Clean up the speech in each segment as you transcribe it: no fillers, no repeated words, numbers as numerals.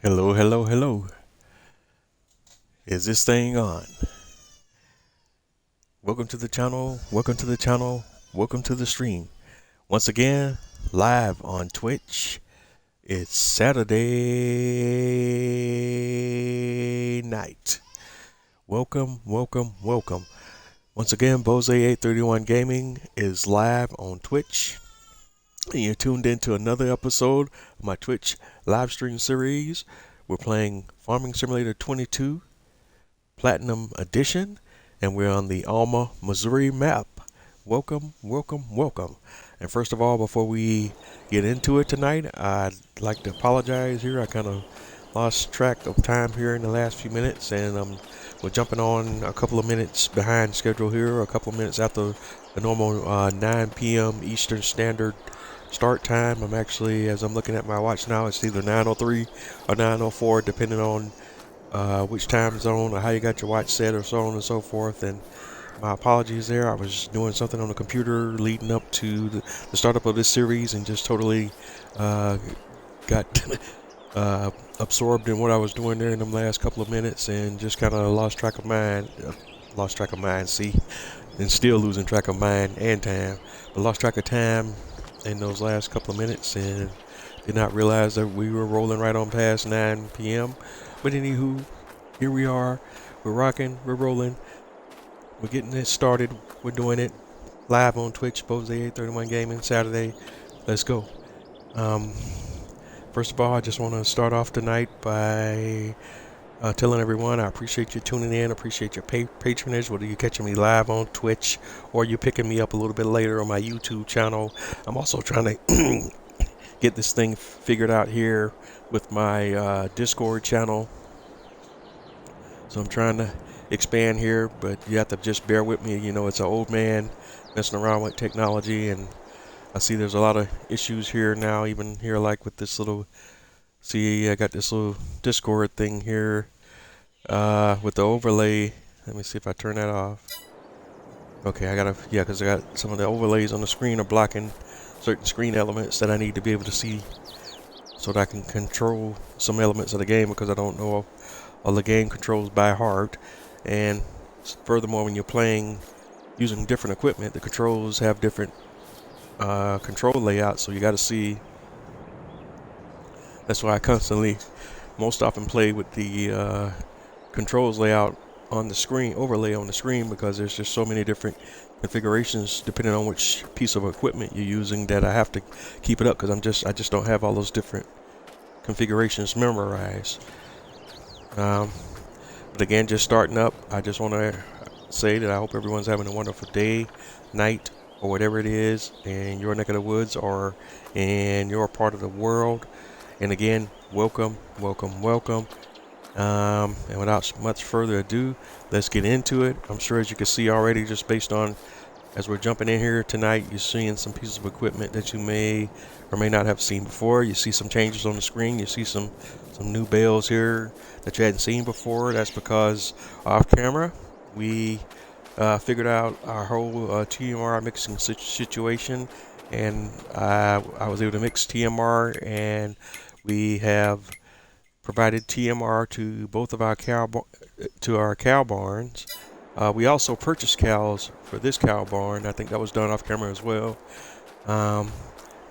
Hello, hello, hello. Is this thing on? Welcome to the channel. Welcome to the channel. Welcome to the stream. Once again, live on Twitch. It's Saturday night. Welcome, welcome, welcome. Once again, Bose831 Gaming is live on Twitch. And you're tuned into another episode of my Twitch live stream series. We're playing Farming Simulator 22 Platinum Edition, and we're on the ALMA Missouri map. Welcome, welcome, welcome. And first of all, before we get into it tonight, I'd like to apologize here. I kind of lost track of time here in the last few minutes, and we're jumping on a couple of minutes behind schedule here, a couple of minutes after the normal 9 p.m. Eastern Standard start time. I'm actually, as I'm looking at my watch now, it's either 9:03 or 9:04, depending on which time zone or how you got your watch set or so on and so forth. And my apologies there. I was doing something on the computer leading up to the startup of this series and just totally got absorbed in what I was doing there in them last couple of minutes and just kind of lost track of mind, see, and still losing track of mind and time, but lost track of time in those last couple of minutes and did not realize that we were rolling right on past 9 p.m. But anywho, here we are. We're rocking. We're rolling. We're getting it started. We're doing it live on Twitch, Bose831 Gaming, Saturday. Let's go. First of all, I just want to start off tonight by telling everyone I appreciate you tuning in. Appreciate your patronage, whether you're catching me live on Twitch or you're picking me up a little bit later on my YouTube channel. I'm also trying to get this thing figured out here with my Discord channel. So I'm trying to expand here, but you have to just bear with me. You know, it's an old man messing around with technology, and I see there's a lot of issues here now, even here like with this little, see, I got this little Discord thing here with the overlay. Let me see if I turn that off. Okay, yeah, because I got some of the overlays on the screen are blocking certain screen elements that I need to be able to see so that I can control some elements of the game, because I don't know all the game controls by heart. And furthermore, when you're playing using different equipment, the controls have different control layouts, so you got to see. That's why I constantly, most often, play with the controls layout on the screen, overlay on the screen, because there's just so many different configurations depending on which piece of equipment you're using that I have to keep it up, because I just don't have all those different configurations memorized. But again, just starting up, I just want to say that I hope everyone's having a wonderful day, night, or whatever it is in your neck of the woods or in your part of the world. And again, welcome, welcome, welcome. And without much further ado, let's get into it. I'm sure, as you can see already, just based on as we're jumping in here tonight, you're seeing some pieces of equipment that you may or may not have seen before. You see some changes on the screen. You see some new bales here that you hadn't seen before. That's because off camera we figured out our whole TMR mixing situation, and I was able to mix TMR, and we have provided TMR to both of our cow barns. We also purchased cows for this cow barn. I think that was done off camera as well. And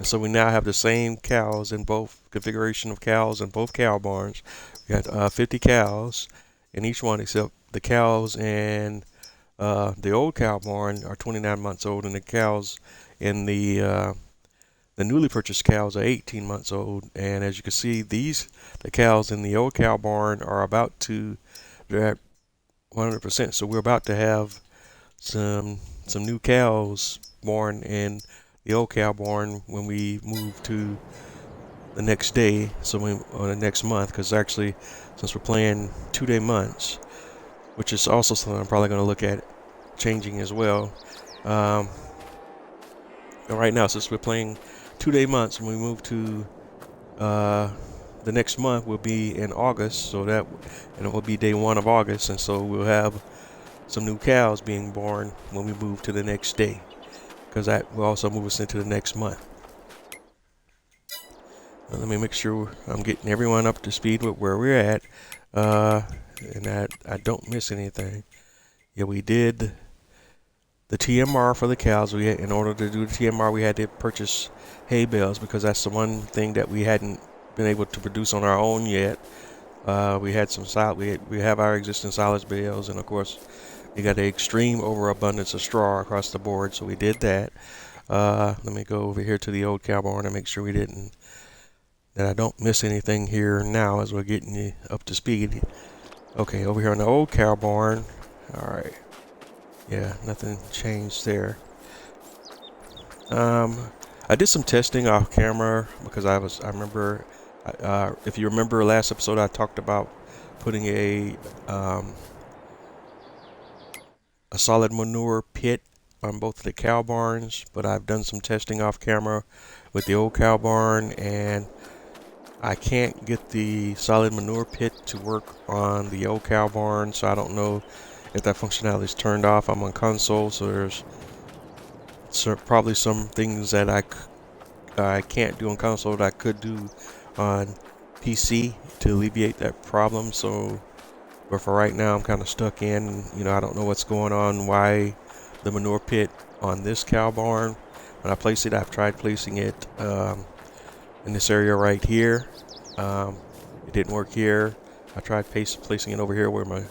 so we now have the same cows in both configuration of cows in both cow barns. We got 50 cows in each one, except the cows in the old cow barn are 29 months old, and the cows in the newly purchased cows are 18 months old. And as you can see, the cows in the old cow barn are they're at 100%. So we're about to have some new cows born in the old cow barn when we move to the next day, or the next month, because actually, since we're playing 2-day months, which is also something I'm probably going to look at changing as well. Right now, since we're playing 2-day months, when we move to the next month will be in August, and it will be day 1 of August, and so we'll have some new cows being born when we move to the next day, because that will also move us into the next month. Let me make sure I'm getting everyone up to speed with where we're at, and that I don't miss anything. Yeah, we did the TMR for the cows. In order to do the TMR, we had to purchase hay bales because that's the one thing that we hadn't been able to produce on our own yet. We had some we have our existing silage bales, and of course, we got an extreme overabundance of straw across the board, so we did that. Let me go over here to the old cow barn and make sure that I don't miss anything here now as we're getting you up to speed. Okay, over here on the old cow barn. All right. Yeah, nothing changed there. I did some testing off camera because I remember, if you remember last episode, I talked about putting a solid manure pit on both of the cow barns, but I've done some testing off camera with the old cow barn, and I can't get the solid manure pit to work on the old cow barn, so I don't know if that functionality is turned off. I'm on console, so there's probably some things that I can't do on console that I could do on PC to alleviate that problem. So, but for right now, I'm kind of stuck in. I don't know what's going on. Why the manure pit on this cow barn? When I place it, I've tried placing it in this area right here. It didn't work here. I tried placing it over here where my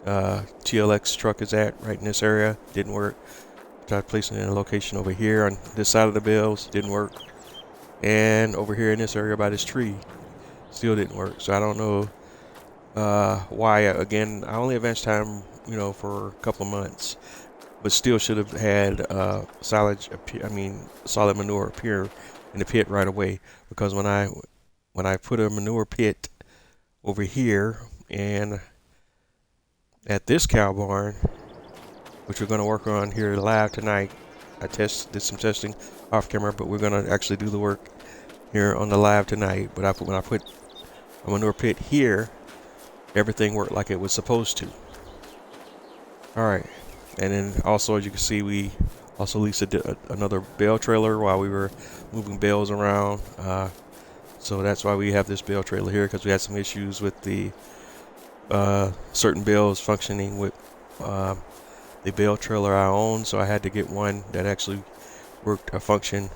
TLX truck is at, right in this area. Didn't work. Tried placing it in a location over here on this side of the bales. Didn't work. And over here in this area by this tree, still didn't work. So I don't know why. Again, I only advanced time, for a couple of months, but still should have had solid manure appear in the pit right away. Because when I put a manure pit over here and at this cow barn, which we're going to work on here live tonight. I did some testing off camera, but we're going to actually do the work here on the live tonight. But when I put a manure pit here, everything worked like it was supposed to. All right, and then also, as you can see, we also leased another bale trailer while we were moving bales around. So that's why we have this bale trailer here, because we had some issues with the certain bales functioning with the bale trailer I own, so I had to get one that actually worked a function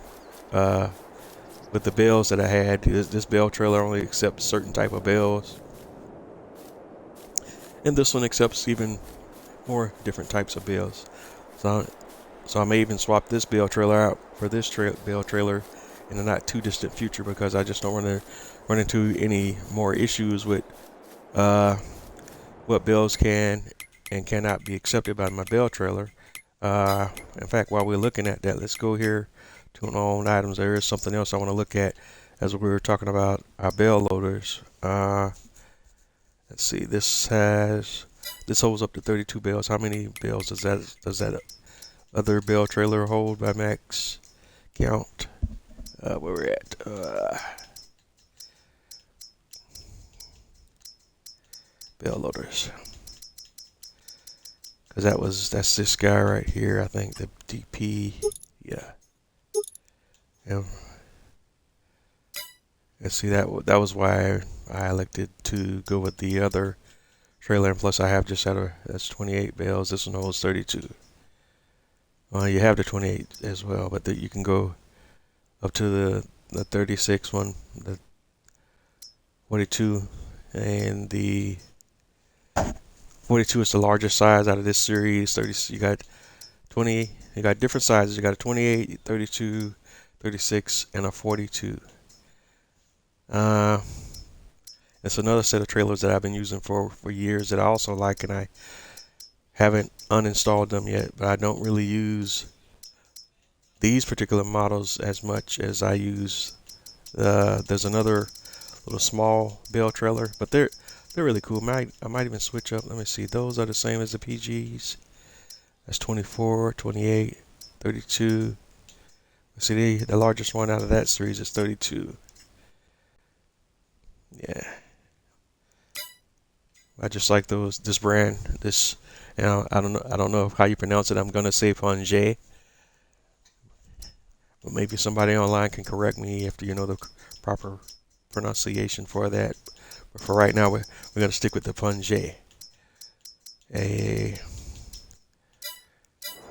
with the bales that I had. This bale trailer only accepts certain type of bales, and this one accepts even more different types of bales. So I may even swap this bale trailer out for this bale trailer in the not too distant future, because I just don't want to run into any more issues with what bales can and cannot be accepted by my bale trailer. In fact, while we're looking at that, let's go here to an own items. There is something else I want to look at as we were talking about our bale loaders. Let's see, this holds up to 32 bales. How many bales does that other bale trailer hold by max count? Where we're at? Bale loaders. Because that's this guy right here, I think, the DP. Yeah. And see, that was why I elected to go with the other trailer, and plus I have that's 28 bales. This one holds 32. Well, you have the 28 as well, but you can go up to the 36 one, the 42, and the 42 is the largest size out of this series. 30, you got 20, you got different sizes. You got a 28, 32, 36, and a 42. It's another set of trailers that I've been using for years that I also like, and I haven't uninstalled them yet, but I don't really use these particular models as much as I use there's another little small bale trailer, but they're really cool. I might even switch up. Let me see. Those are the same as the PGs. That's 24, 28, 32. See, the largest one out of that series is 32. Yeah. I just like this brand. I don't know how you pronounce it. I'm gonna say Ponge, but maybe somebody online can correct me if you know the proper pronunciation for that. But for right now, we're going to stick with the Punjay.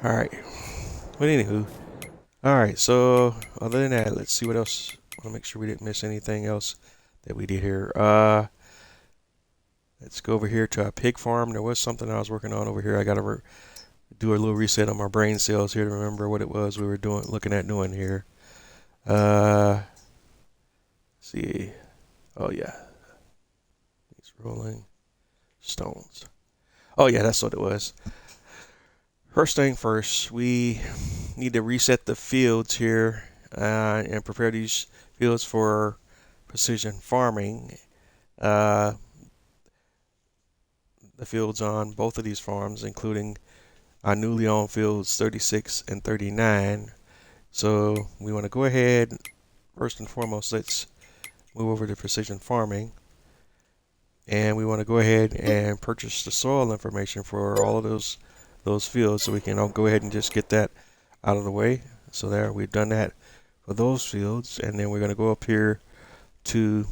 All right. But anywho, all right. So other than that, let's see what else. I want to make sure we didn't miss anything else that we did here. Let's go over here to our pig farm. There was something I was working on over here. I got to do a little reset on my brain cells here to remember what it was we were looking at doing here. See. Oh yeah. These rolling stones. Oh yeah, that's what it was. First thing first, we need to reset the fields here and prepare these fields for precision farming. The fields on both of these farms, including our newly owned fields 36 and 39. So we want to go ahead, first and foremost, let's move over to precision farming. And we want to go ahead and purchase the soil information for all of those fields, so we can go ahead and just get that out of the way. So there, we've done that for those fields. And then we're going to go up here to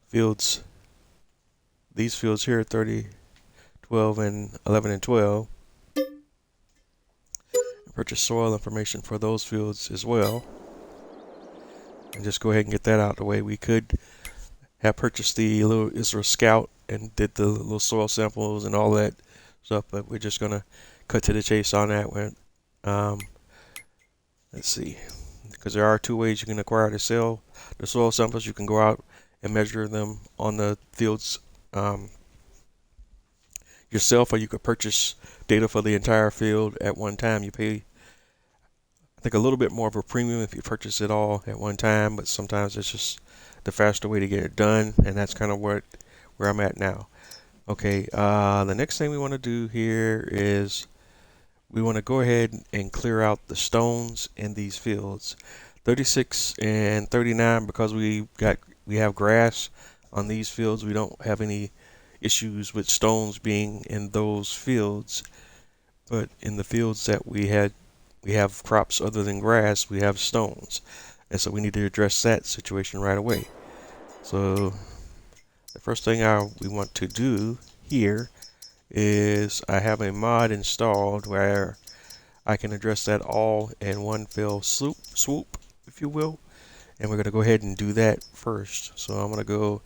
fields, these fields here, 30, 12, and 11 and 12. Purchase soil information for those fields as well. And just go ahead and get that out of the way. We could have purchased the little Israel Scout and did the little soil samples and all that stuff, but we're just going to cut to the chase on that one. Let's see, because there are two ways you can acquire the soil samples. You can go out and measure them on the fields yourself, or you could purchase data for the entire field at one time. You pay, I think, a little bit more of a premium if you purchase it all at one time, but sometimes it's just the faster way to get it done, and that's kind of where I'm at now. Okay, the next thing we want to do here is we want to go ahead and clear out the stones in these fields 36 and 39, because we have grass on these fields. We don't have any issues with stones being in those fields, but in the fields that we have crops other than grass, we have stones, and so we need to address that situation right away. So the first thing we want to do here is I have a mod installed where I can address that all in one fell swoop, if you will. And we're going to go ahead and do that first. So I'm going to go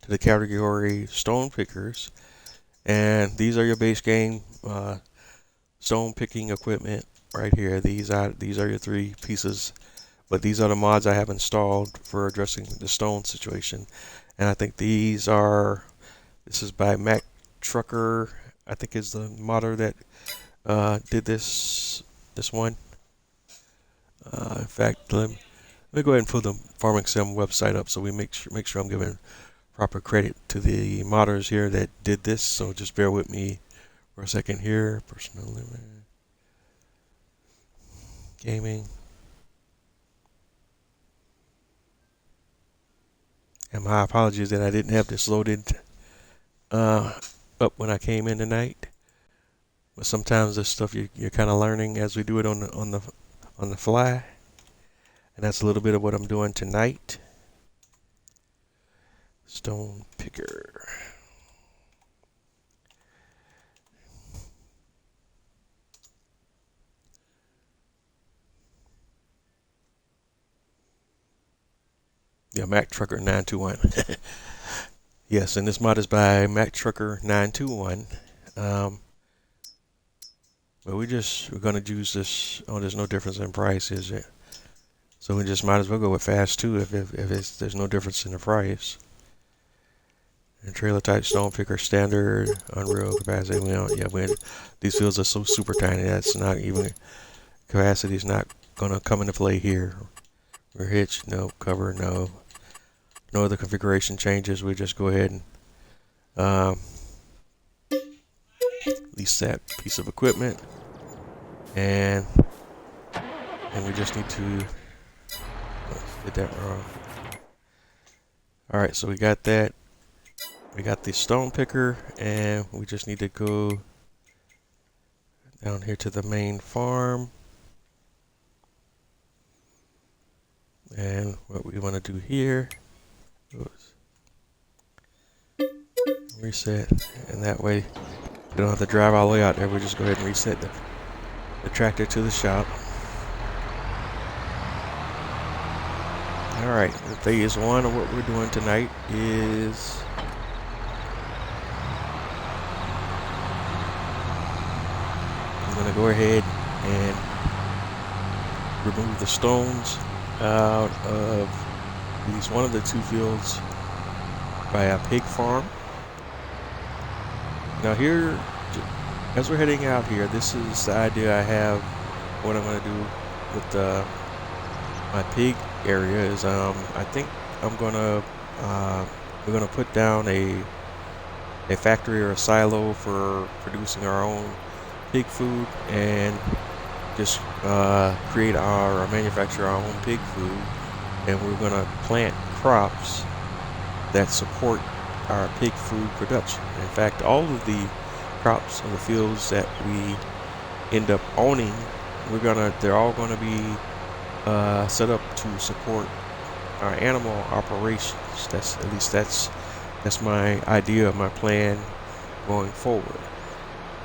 to the category stone pickers, and these are your base game stone picking equipment right here. These are your three pieces, but these are the mods I have installed for addressing the stone situation. And I think this is by Mac Trucker, I think is the modder that did this one. In fact, let me go ahead and pull the Farming Sim website up so we make sure I'm giving proper credit to the modders here that did this. So just bear with me for a second here. Personal limit, gaming, and my apologies that I didn't have this loaded up when I came in tonight. But sometimes this stuff you're kind of learning as we do it on the fly, and that's a little bit of what I'm doing tonight. Stone picker. Yeah, Mac Trucker 921. Yes, and this mod is by Mac Trucker 921. But we're gonna use this. Oh, there's no difference in price, is it? So we just might as well go with Fast 2 if there's no difference in the price. And trailer type stone picker standard, unreal capacity. These fields are so super tiny. That's not even, capacity is not gonna come into play here. We're hitched, no. Cover, no. No other configuration changes. We just go ahead and lease that piece of equipment, and we just need to did that wrong. All right, so we got that. We got the stone picker, and we just need to go down here to the main farm. And what we want to do here Oops. Reset, and that way we don't have to drive all the way out there. We'll just go ahead and reset the tractor to the shop. Alright, phase one of what we're doing tonight is I'm going to go ahead and remove the stones out of at least one of the two fields by a pig farm. Now here, as we're heading out here, this is the idea I have. What I'm going to do with my pig area is I think I'm gonna we're gonna put down a factory or a silo for producing our own pig food, and just create or manufacture our own pig food, and we're gonna plant crops that support our pig food production. In fact, all of the crops in the fields that we end up owning, they're all gonna be set up to support our animal operations. That's my idea, my plan going forward.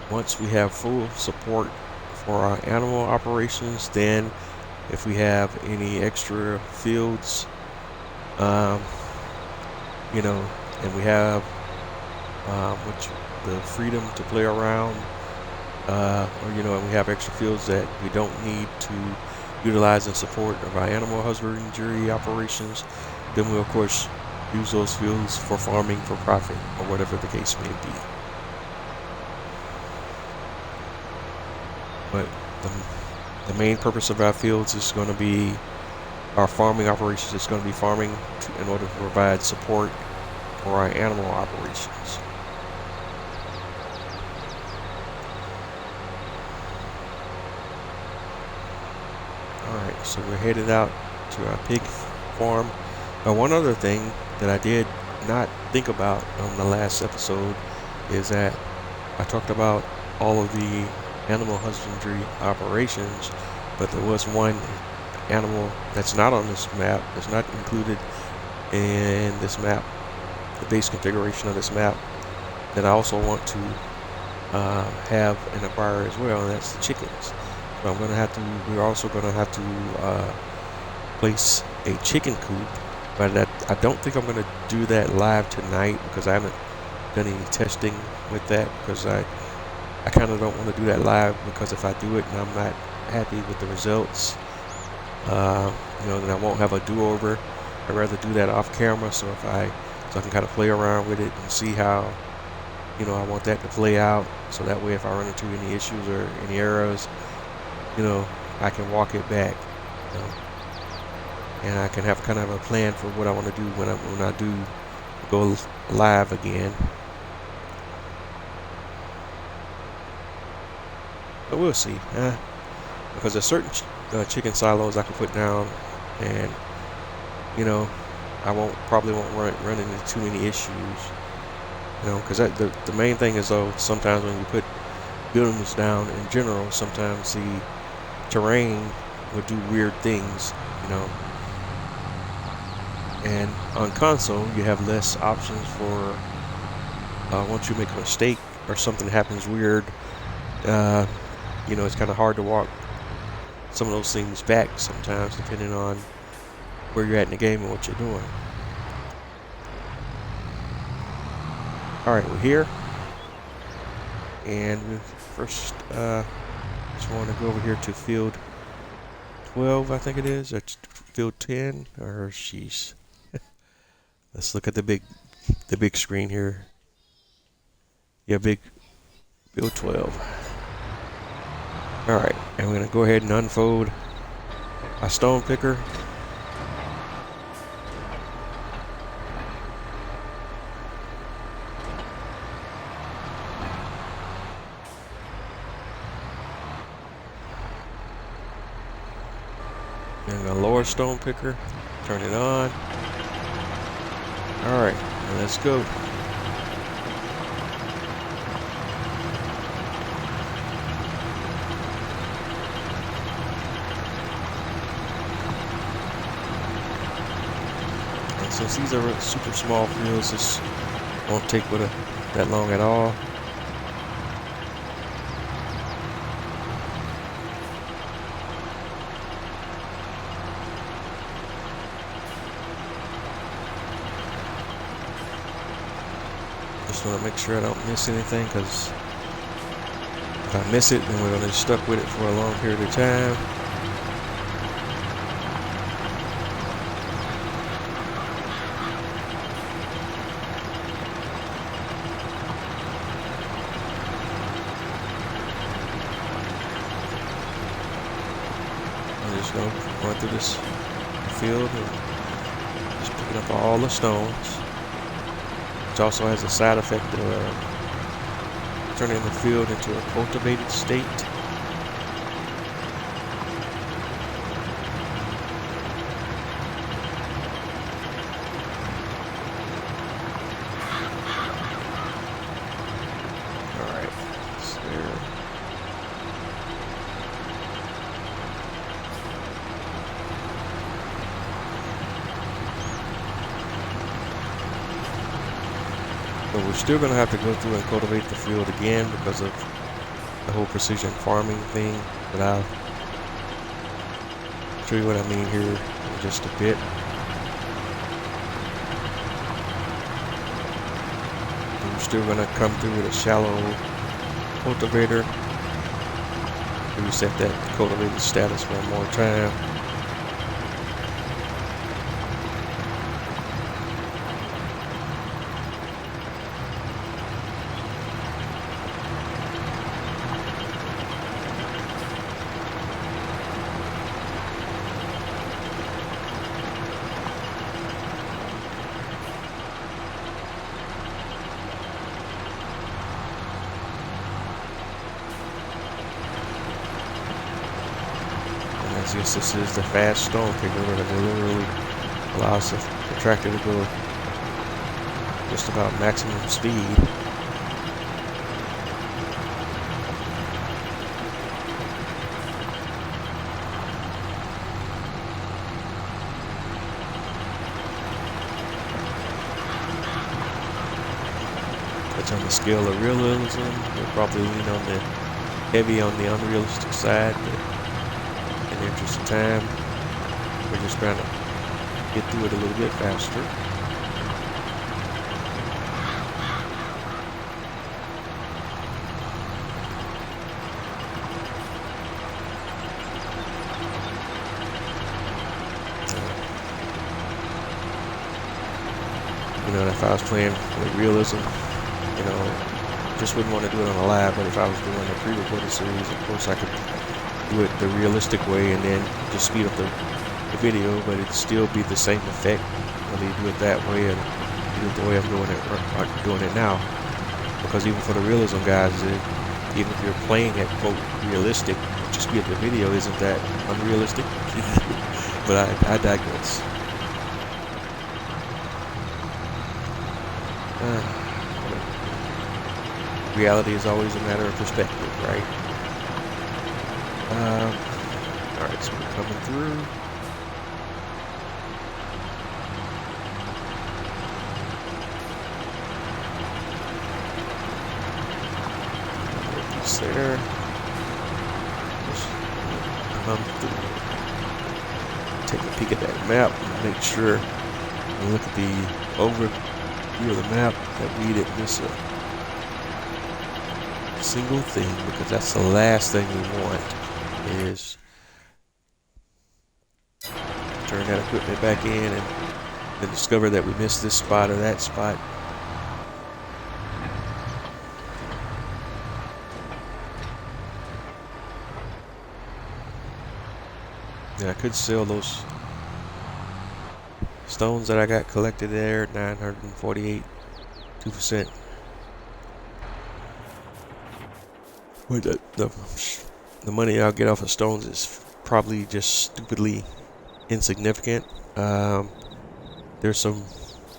Once we have full support for our animal operations, then if we have any extra fields, you know, and we have the freedom to play around, or you know, and we have extra fields that we don't need to utilize in support of our animal husbandry operations, then we'll of course use those fields for farming for profit, or whatever the case may be. But the main purpose of our fields is going to be our farming operations. It's going to be farming in order to provide support for our animal operations. Alright, so we're headed out to our pig farm. Now, one other thing that I did not think about on the last episode is that I talked about all of the animal husbandry operations, but there was one animal that's not on this map, that's not included in this map, the base configuration of this map, that I also want to have and acquire as well, and that's the chickens. So we're also going to have to place a chicken coop, but I don't think I'm going to do that live tonight, because I haven't done any testing with that, because I kind of don't want to do that live, because if I do it and I'm not happy with the results, you know, then I won't have a do-over. I'd rather do that off camera, so I can kind of play around with it and see how, you know, I want that to play out, so that way if I run into any issues or any errors, you know, I can walk it back, you know, and I can have kind of a plan for what I want to do when I do go live again. But we'll see, because there's certain chicken silos I can put down, and you know, I probably won't run into too many issues, you know, because the main thing is, though, sometimes when you put buildings down in general, sometimes the terrain will do weird things, you know, and on console you have less options for once you make a mistake or something happens weird, you know, it's kind of hard to walk some of those things back sometimes, depending on where you're at in the game and what you're doing. Alright, we're here, and we first just want to go over here to field 12, I think it is, or field 10, or sheesh. Let's look at the big screen here. Yeah, field 12. Alright, and we're going to go ahead and unfold our stone picker. And a lower stone picker, turn it on. Alright, let's go. since these are super small fields, this won't take that long at all. Just want to make sure I don't miss anything, because if I miss it, then we're going to be stuck with it for a long period of time. I'm just going to run through this field and just picking up all the stones, which also has a side effect of turning the field into a cultivated state. Alright, so there. But we're still going to have to go through and cultivate the field again because of the whole precision farming thing. But I'll show you what I mean here in just a bit. And we're still going to come through with a shallow cultivator. Reset that cultivated status one more time. Yes, this is the fast stone picker that literally allows the tractor to go just about maximum speed. Touch on the scale of realism. We'll probably lean on the heavy on the unrealistic side, but in the interest of time, we're just trying to get through it a little bit faster. You know, if I was playing with realism, you know, just wouldn't want to do it on a live, but if I was doing a pre-recorded series, of course I could do it the realistic way and then just speed up the video, but it'd still be the same effect whether you do it that way and do it the way I'm doing it now. Because even for the realism guys, even if you're playing at quote realistic, just speed up the video isn't that unrealistic. But I digress. Reality is always a matter of perspective, right? Alright, so we're coming through. It's there. Just come through. Take a peek at that map and make sure and look at the overview of the map that we didn't miss a single thing, because that's the last thing we want is turn that equipment back in and then discover that we missed this spot or that spot. And I could sell those stones that I got collected there, 948, 2%. But the money I'll get off of stones is probably just stupidly insignificant. There's some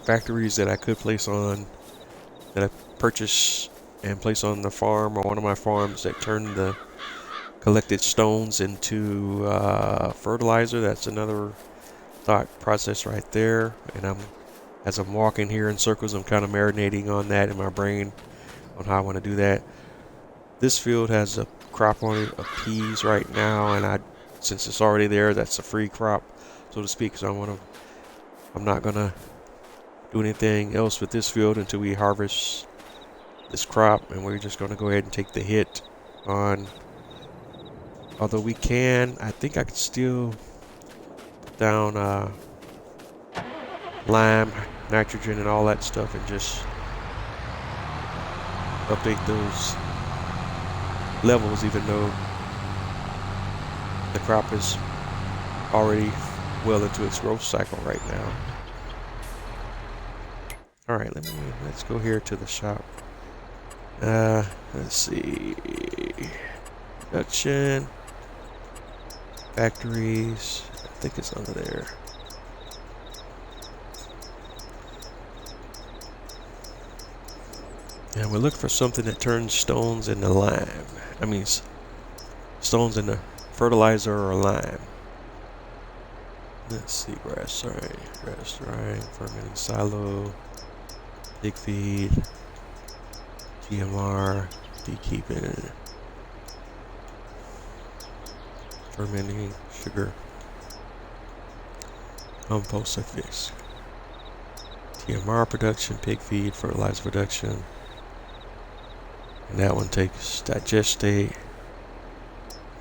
factories that I could place on, that I purchase and place on the farm or one of my farms, that turn the collected stones into fertilizer. That's another thought process right there, and I'm As I'm walking here in circles, I'm kind of marinating on that in my brain on how I want to do that. This field has a crop on it of peas right now, and since it's already there, that's a free crop, so to speak. So I'm not gonna do anything else with this field until we harvest this crop, and we're just gonna go ahead and take the hit on. Although we can, I think I could still put down lime, nitrogen, and all that stuff, and just update those levels, even though the crop is already well into its growth cycle right now. All right, let's go here to the shop. Let's see, production, factories. I think it's under there. And we're looking for something that turns stones into lime. I mean, stones into fertilizer or lime. Let's see, grass drying, fermenting silo, pig feed, TMR, dekeeping, fermenting, sugar, compost fix, TMR production, pig feed, fertilizer production. And that one takes digestate.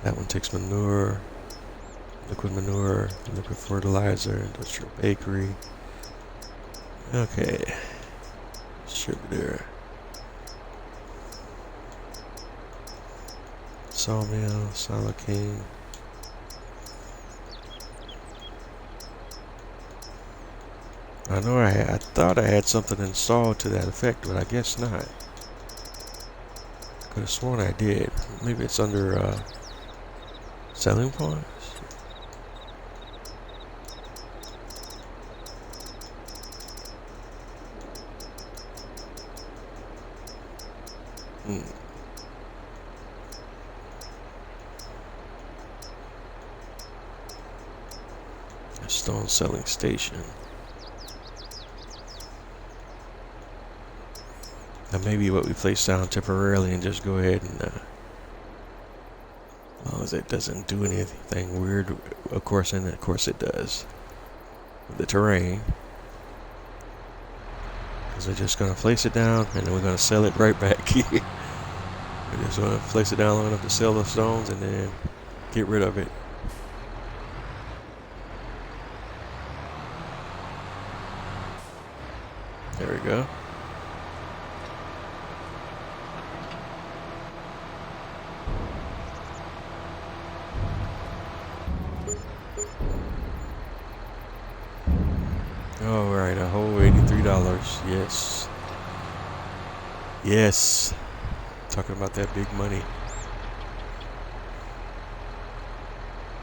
That one takes manure, liquid fertilizer, industrial bakery. Okay. Sugar there. Sawmill, Silo King. I know I thought I had something installed to that effect, but I guess not. Could have sworn I did. Maybe it's under selling points. A stone selling station. That may be what we place down temporarily and just go ahead and, as long as it doesn't do anything weird, of course it does. With the terrain. Because we're just going to place it down and then we're going to sell it right back. We're just going to place it down long enough to sell the stones and then get rid of it. There we go. All right, a whole $83. Yes. Yes. Talking about that big money.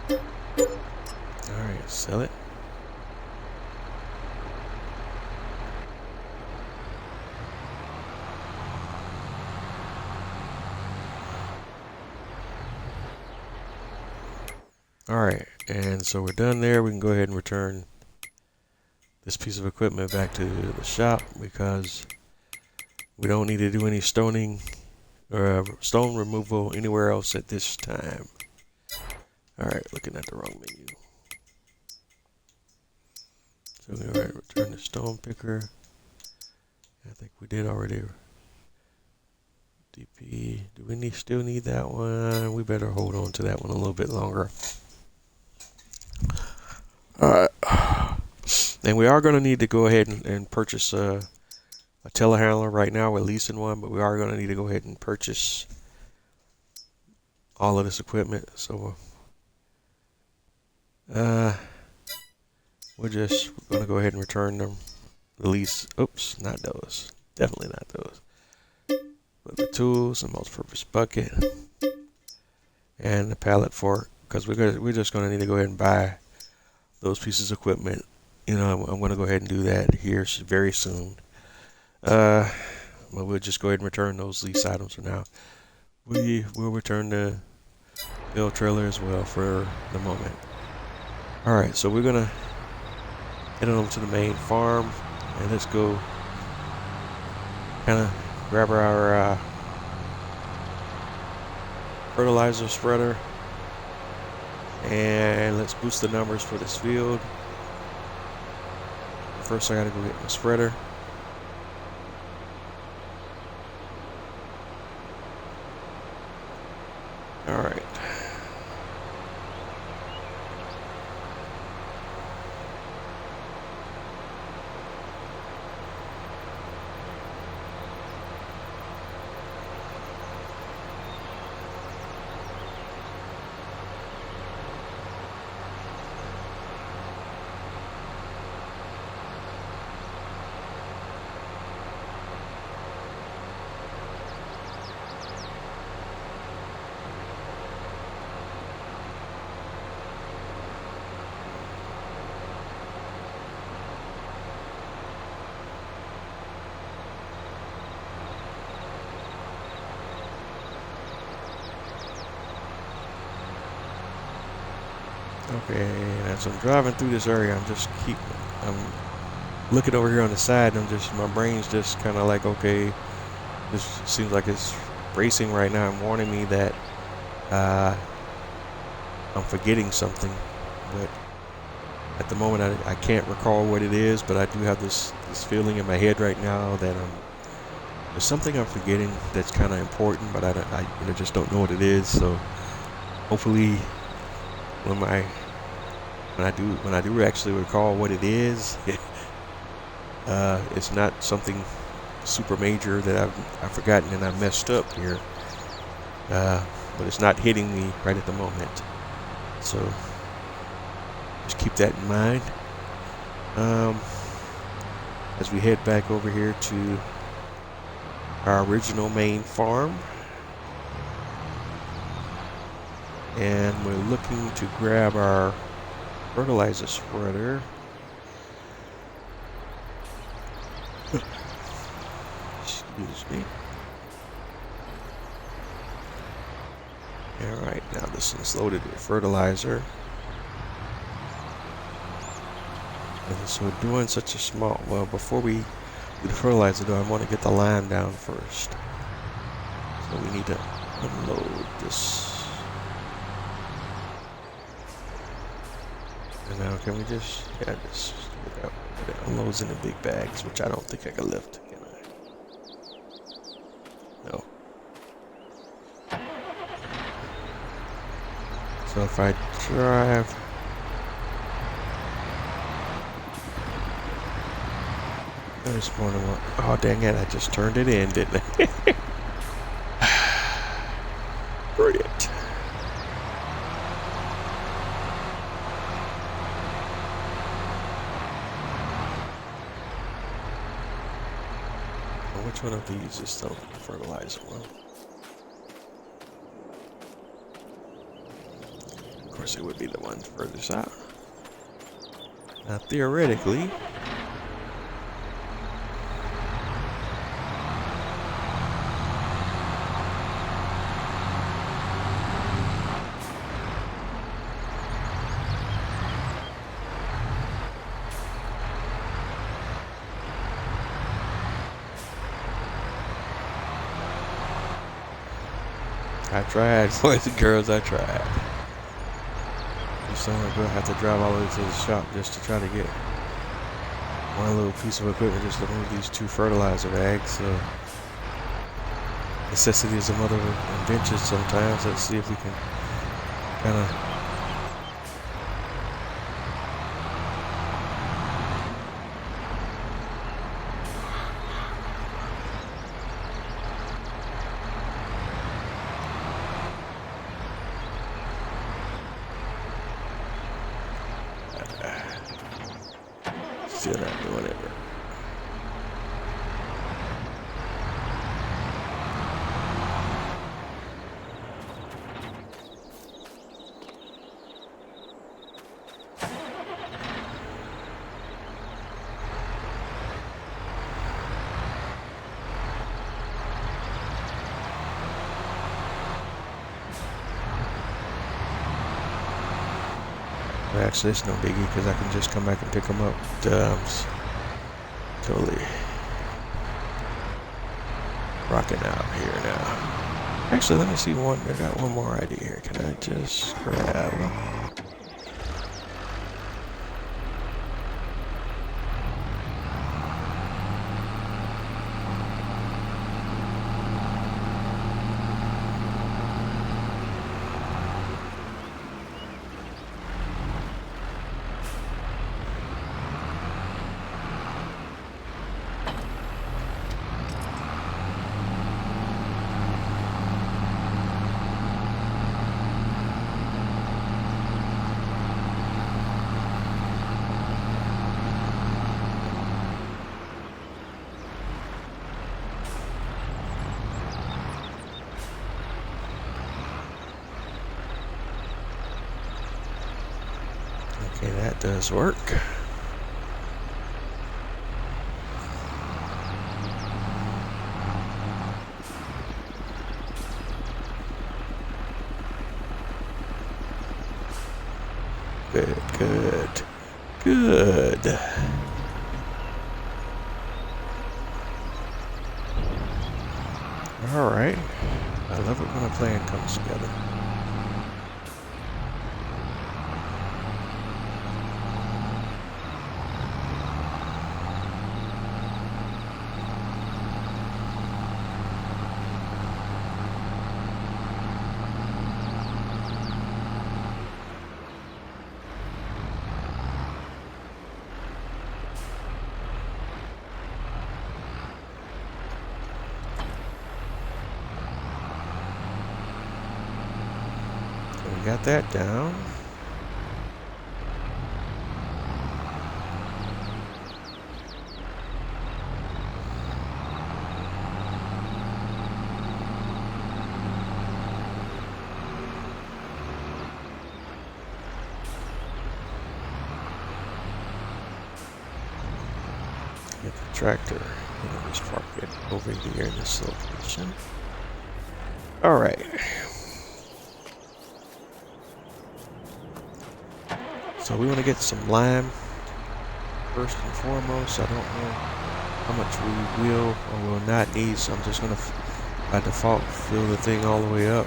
All right, sell it. All right, and so we're done there. We can go ahead and return this piece of equipment back to the shop because we don't need to do any stoning or stone removal anywhere else at this time. All right, looking at the wrong menu. So we're going to return the stone picker. I think we did already. DP, do we still need that one? We better hold on to that one a little bit longer. All right. And we are going to need to go ahead and purchase a telehandler. Right now we're leasing one, but we are going to need to go ahead and purchase all of this equipment. So we're going to go ahead and return them. The lease. Oops, not those. Definitely not those. But the tools, the multi-purpose bucket, and the pallet fork, because we're just going to need to go ahead and buy those pieces of equipment. You know, I'm going to go ahead and do that here very soon. But we'll just go ahead and return those lease items for now. We will return the bill trailer as well for the moment. All right, so we're going to head on over to the main farm And let's go kind of grab our fertilizer spreader, and let's boost the numbers for this field. First I gotta go get my spreader. All right. Okay, as I'm driving through this area, I'm looking over here on the side, and my brain's just kind of like, okay, this seems like it's racing right now and warning me that I'm forgetting something. But at the moment, I can't recall what it is, but I do have this feeling in my head right now that there's something I'm forgetting that's kind of important, but I just don't know what it is. So hopefully, when I do actually recall what it is, it's not something super major that I've forgotten and I messed up here. But it's not hitting me right at the moment. So just keep that in mind. As we head back over here to our original main farm. And we're looking to grab our fertilizer spreader. Excuse me. Alright, now this is loaded with fertilizer. And so we're doing such a small, well, before we do the fertilizer though, I want to get the line down first. So we need to unload this. And now can we just, just it unloads in the big bags, which I don't think I can lift, can I? No. So if I drive, there's more than one. Oh dang it, I just turned it in, didn't I? Brilliant. Which one of these is the fertilizer one? Of course, it would be the one furthest out. Now, theoretically, I tried, boys and girls, I tried. So I'm gonna have to drive all the way to the shop just to try to get one little piece of equipment just to move these 2 fertilizer bags. So necessity is a mother of invention sometimes. Let's see if we can kind of still not doing it. Actually, it's no biggie because I can just come back and pick them up. totally rocking out here now. Actually, let me see one. I got one more idea here. Can I just grab? Okay, that does work. Good. All right. I love it when a plan comes together. We got that down. Get the tractor. We'll just park it over here in this location. All right. So we want to get some lime first and foremost. I don't know how much we will or will not need, so I'm just going to, by default, fill the thing all the way up.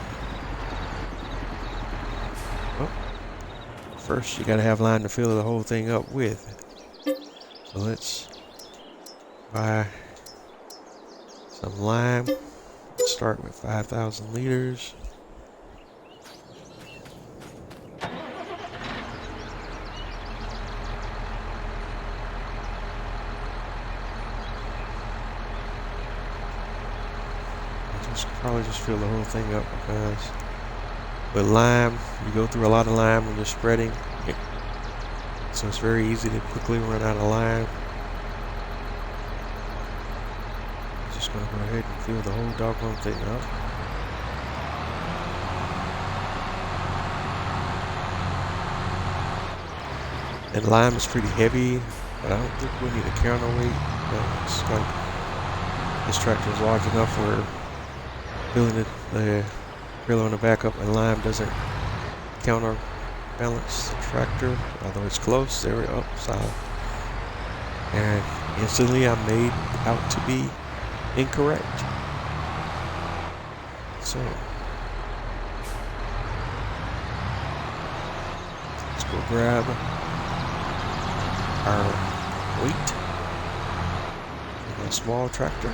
Oh. First, you got to have lime to fill the whole thing up with. So let's buy some lime. Let's start with 5,000 liters. Probably just fill the whole thing up because with lime, you go through a lot of lime when you're spreading. So it's very easy to quickly run out of lime. Just gonna go ahead and fill the whole doggone thing up. And lime is pretty heavy, but I don't think we need a counterweight. It's like this tractor is large enough where filling it, the trailer on the back up, and lime doesn't counterbalance the tractor, although it's close. There we go. Solid. And instantly I'm made out to be incorrect. So let's go grab our weight in a small tractor.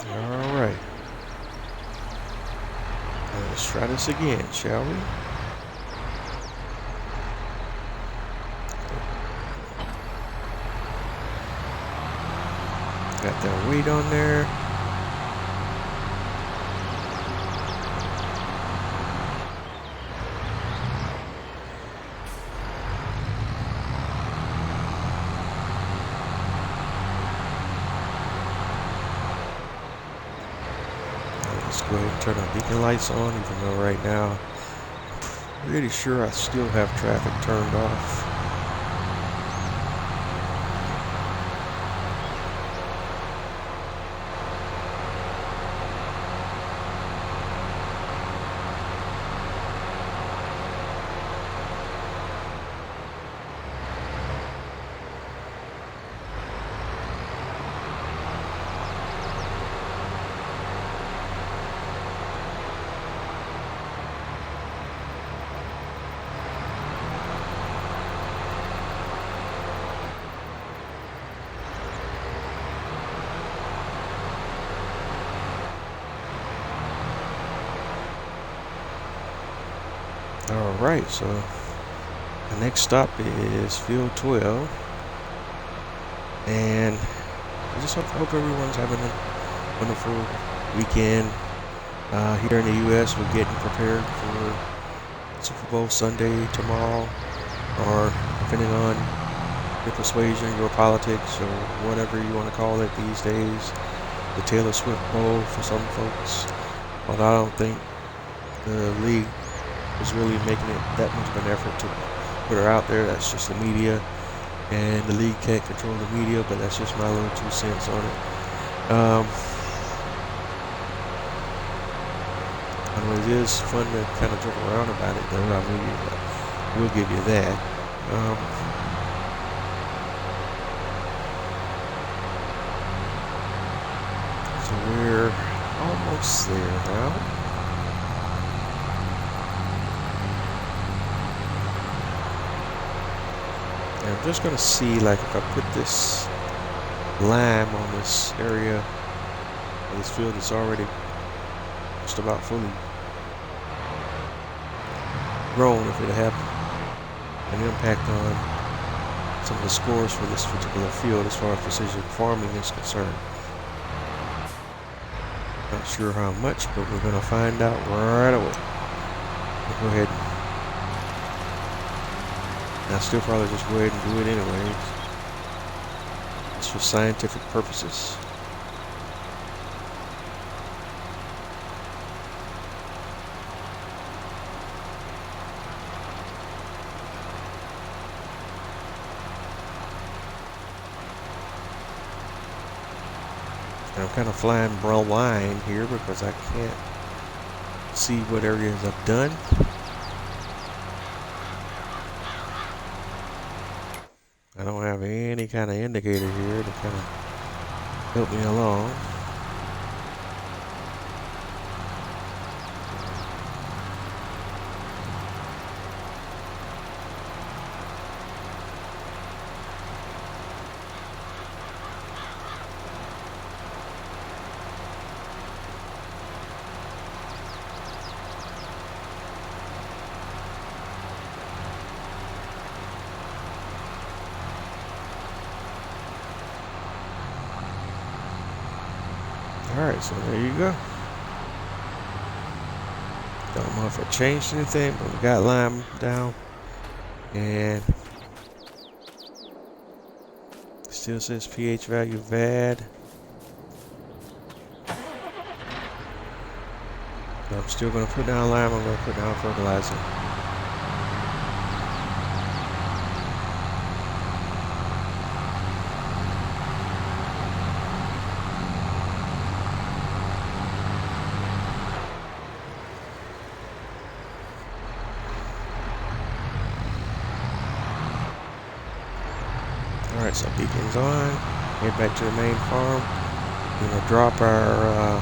Alright. Let's try this again, shall we? Got that weight on there. go ahead and turn our beacon lights on, even though right now I'm pretty sure I still have traffic turned off. Alright, so the next stop is field 12, and I just hope everyone's having a wonderful weekend. Here in the U.S., we're getting prepared for Super Bowl Sunday tomorrow, or depending on your persuasion, your politics, or whatever you want to call it these days, the Taylor Swift Bowl for some folks. Although I don't think the league is really making it that much of an effort to put her out there. That's just the media, and the league can't control the media, but that's just my little 2 cents on it. It is fun to kind of joke around about it, though. I mean, we'll give you that. So we're almost there now. And I'm just going to see, like, if I put this lime on this area of this field that's already just about fully grown, if it have an impact on some of the scores for this particular field as far as precision farming is concerned. Not sure how much, but we're going to find out right away. We'll go ahead. I'll still probably just go ahead and do it anyways. It's for scientific purposes. I'm kind of flying blind here because I can't see what areas I've done. I don't have any kind of indicator here to kind of help me along. Alright, so there you go. Don't know if it changed anything, but we got lime down. And still says pH value VAD. So I'm still going to put down lime, I'm going to put down fertilizer. Alright, so beacon's on. Head back to the main farm. We're going to drop our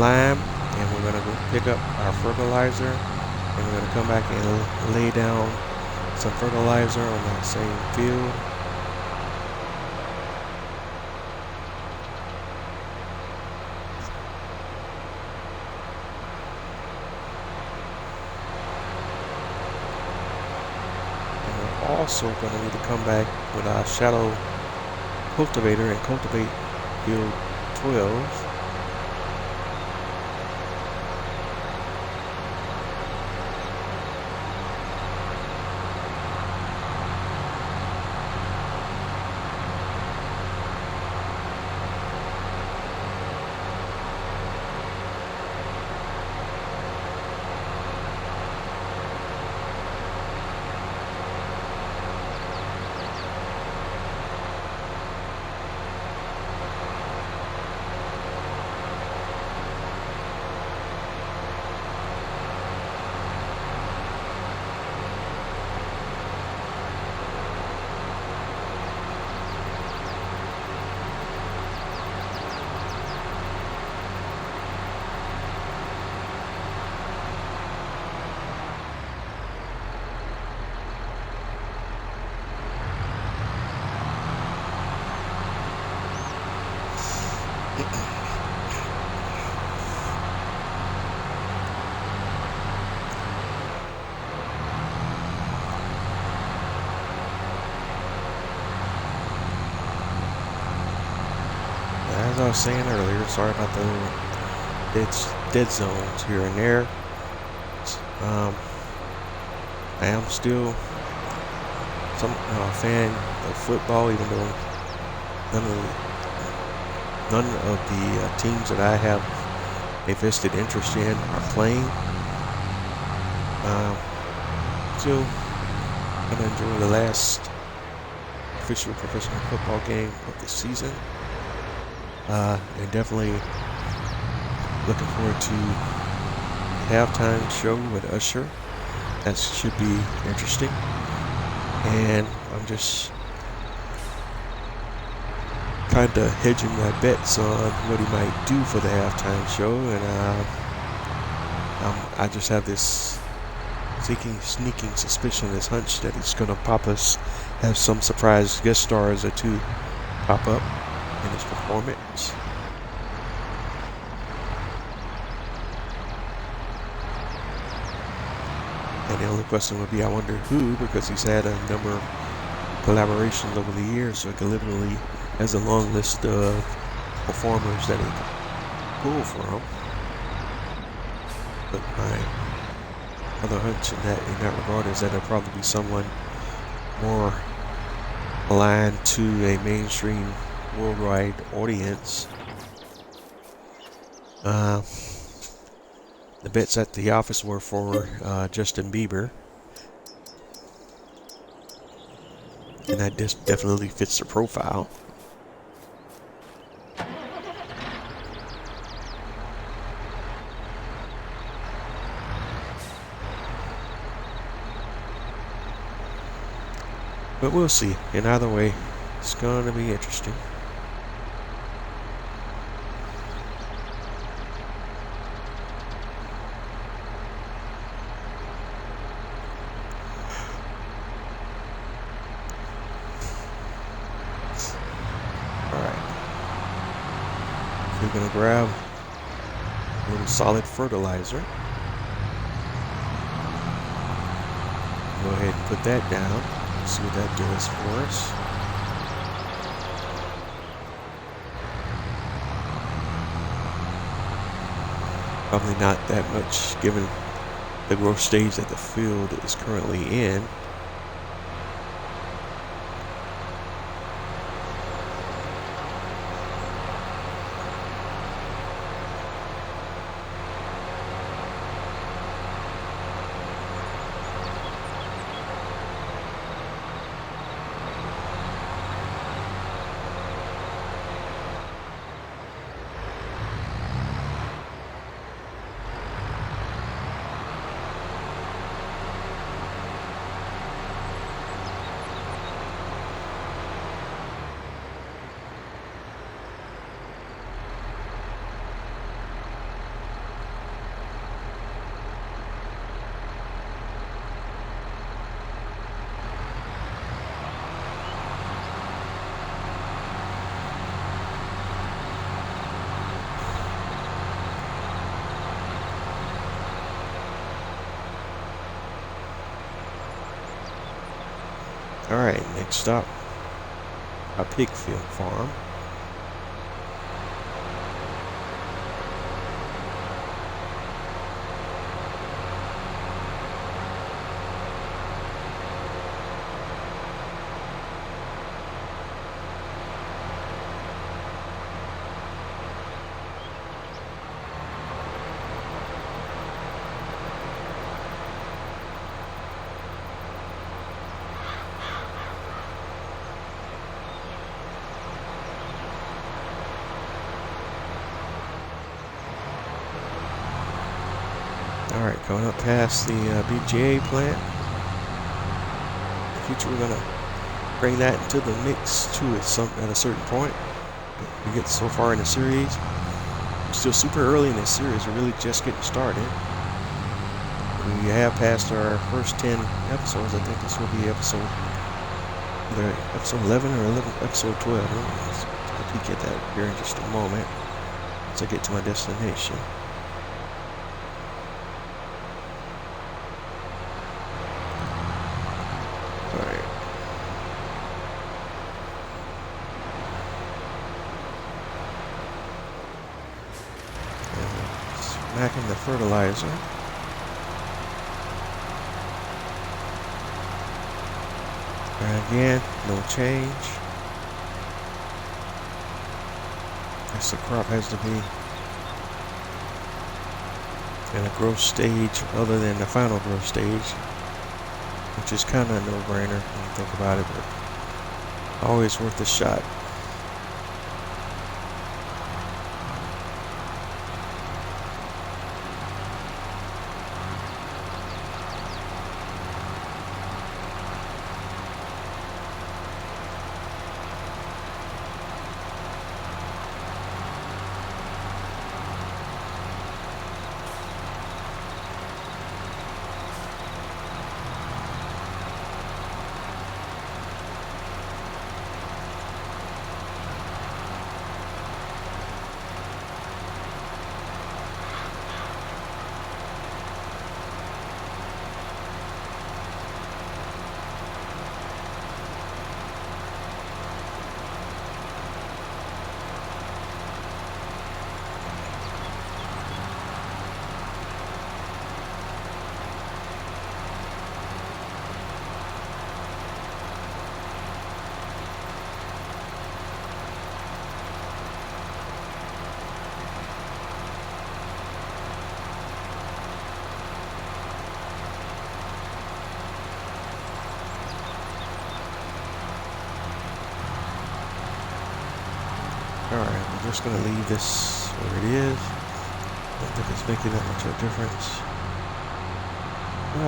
lime, and we're going to go pick up our fertilizer, and we're going to come back and lay down some fertilizer on that same field. Also going to need to come back with our shallow cultivator and cultivate field 12. as I was saying earlier, sorry about the dead zones here and there. I am still some fan of football, even though none of the teams that I have a vested interest in are playing. Still gonna enjoy the last official professional football game of the season, and definitely looking forward to the halftime show with Usher. That should be interesting, and I'm just kind of hedging my bets on what he might do for the halftime show, and I just have this sneaking suspicion, this hunch that he's going to have some surprise guest stars or two pop up in his performance. And the only question would be, I wonder who, because he's had a number of collaborations over the years, so he literally has a long list of performers that he can pull from. But my other hunch in that regard is that it'll probably be someone more aligned to a mainstream worldwide audience. The bets at the office were for Justin Bieber, and that definitely fits the profile. But we'll see. In either way, it's going to be interesting. Alright. So we're going to grab a little solid fertilizer. Go ahead and put that down. See what that does for us. Probably not that much given the growth stage that the field is currently in. Alright, next stop, a pig farm. Alright, coming up past the BGA plant. In the future, we're going to bring that into the mix too at a certain point. We get so far in the series. We're still super early in this series. We're really just getting started. We have passed our first 10 episodes. I think this will be episode 11 or episode 12. Let's peek at that here in just a moment once I get to my destination. Packing the fertilizer. And again, no change. Guess the crop has to be in a growth stage other than the final growth stage, which is kind of a no-brainer when you think about it, but always worth a shot. Alright, I'm just going to leave this where it is. I don't think it's making that much of a difference.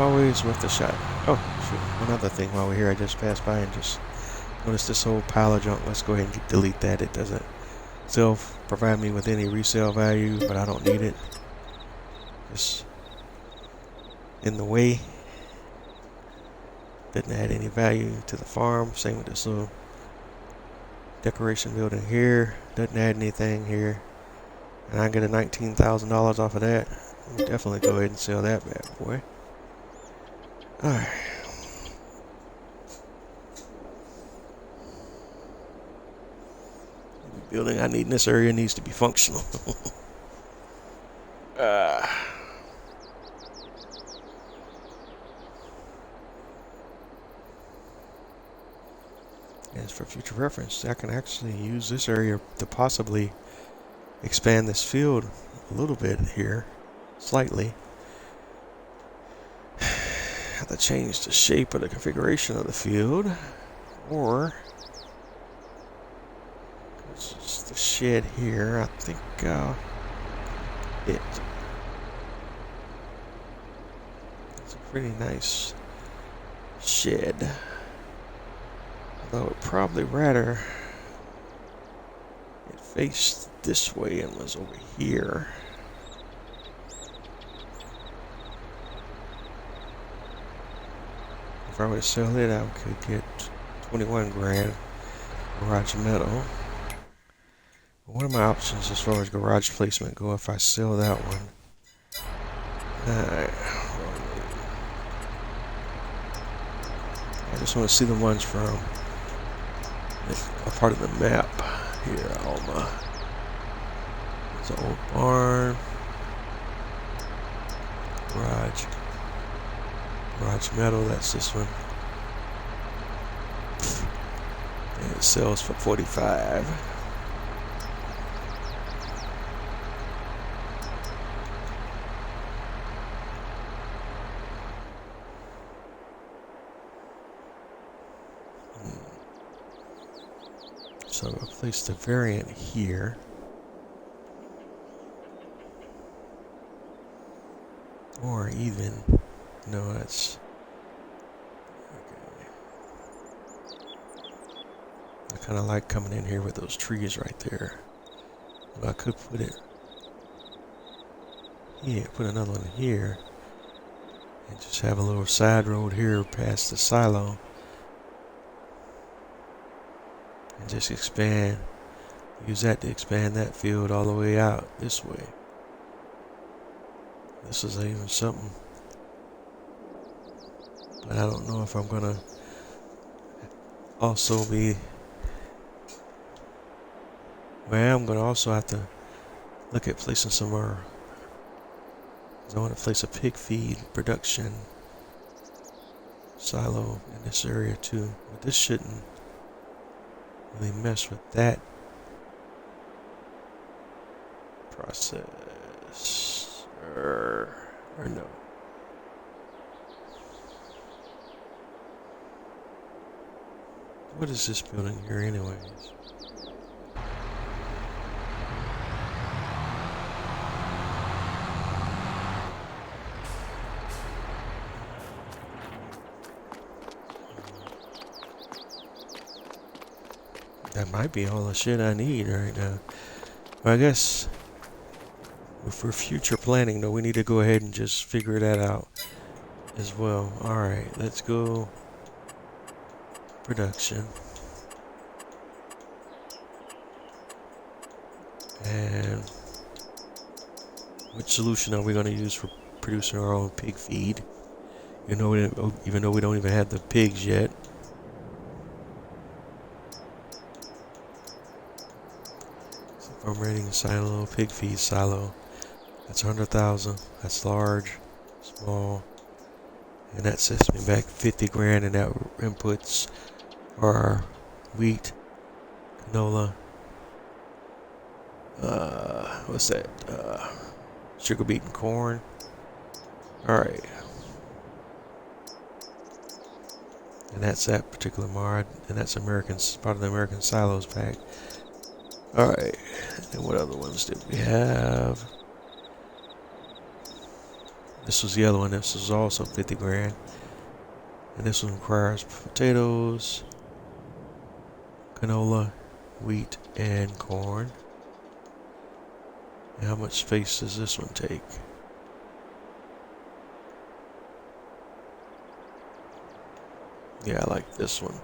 Always worth a shot. Oh, shoot. One other thing while we're here, I just passed by and just noticed this whole pile of junk. Let's go ahead and delete that. It doesn't provide me with any resale value, but I don't need it. Just in the way. Didn't add any value to the farm. Same with this little decoration building here. Doesn't add anything here. And I get a $19,000 off of that. We'll definitely go ahead and sell that bad boy. Alright. The building I need in this area needs to be functional. As for future reference, I can actually use this area to possibly expand this field a little bit here, slightly. Have to change the shape of the configuration of the field, or it's just the shed here. I think it's a pretty nice shed. Although I'd probably rather it faced this way and was over here. If I were to sell it, I could get 21 grand garage metal. What are my options as far as garage placement go if I sell that one? Alright. I just want to see the ones from a part of the map here, ALMA. There's an old barn. Garage metal, that's this one. And it sells for 45. So I'll place the variant here. Or even, no, that's okay. I kind of like coming in here with those trees right there. But I could put it here, put another one here, and just have a little side road here past the silo. And just expand, use that to expand that field all the way out this way. This is even something, but I don't know if I'm gonna also be, well, I'm gonna also have to look at placing some more I want to place a pig feed production silo in this area too. But this shouldn't really mess with that process. Or no. What is this building here anyways? That might be all the shit I need right now. Well, I guess for future planning though, we need to go ahead and just figure that out as well. Alright, let's go production. And which solution are we going to use for producing our own pig feed? You know, even though we don't even have the pigs yet. So if I'm rating silo, pig feed silo, that's 100,000. That's large, small, and that sets me back 50 grand. And that inputs are wheat, canola. What's that? Sugar beet and corn. Alright. And that's that particular mod. And that's part of the American Silos pack. Alright. And what other ones did we have? This was the other one. This was also 50 grand. And this one requires potatoes, canola, wheat, and corn. And how much space does this one take? Yeah, I like this one.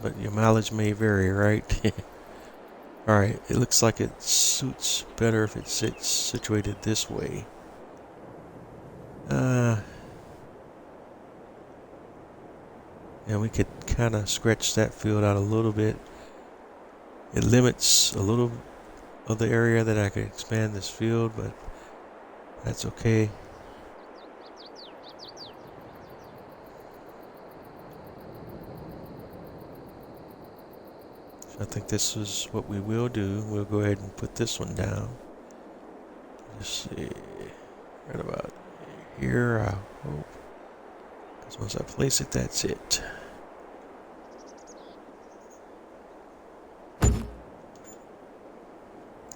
But your mileage may vary, right? Alright, it looks like it suits better if it sits situated this way. And we could kind of stretch that field out a little bit. It limits a little of the area that I could expand this field, but that's okay. So I think this is what we will do. We'll go ahead and put this one down. Let's see. Right about here, I hope. Because once I place it, that's it.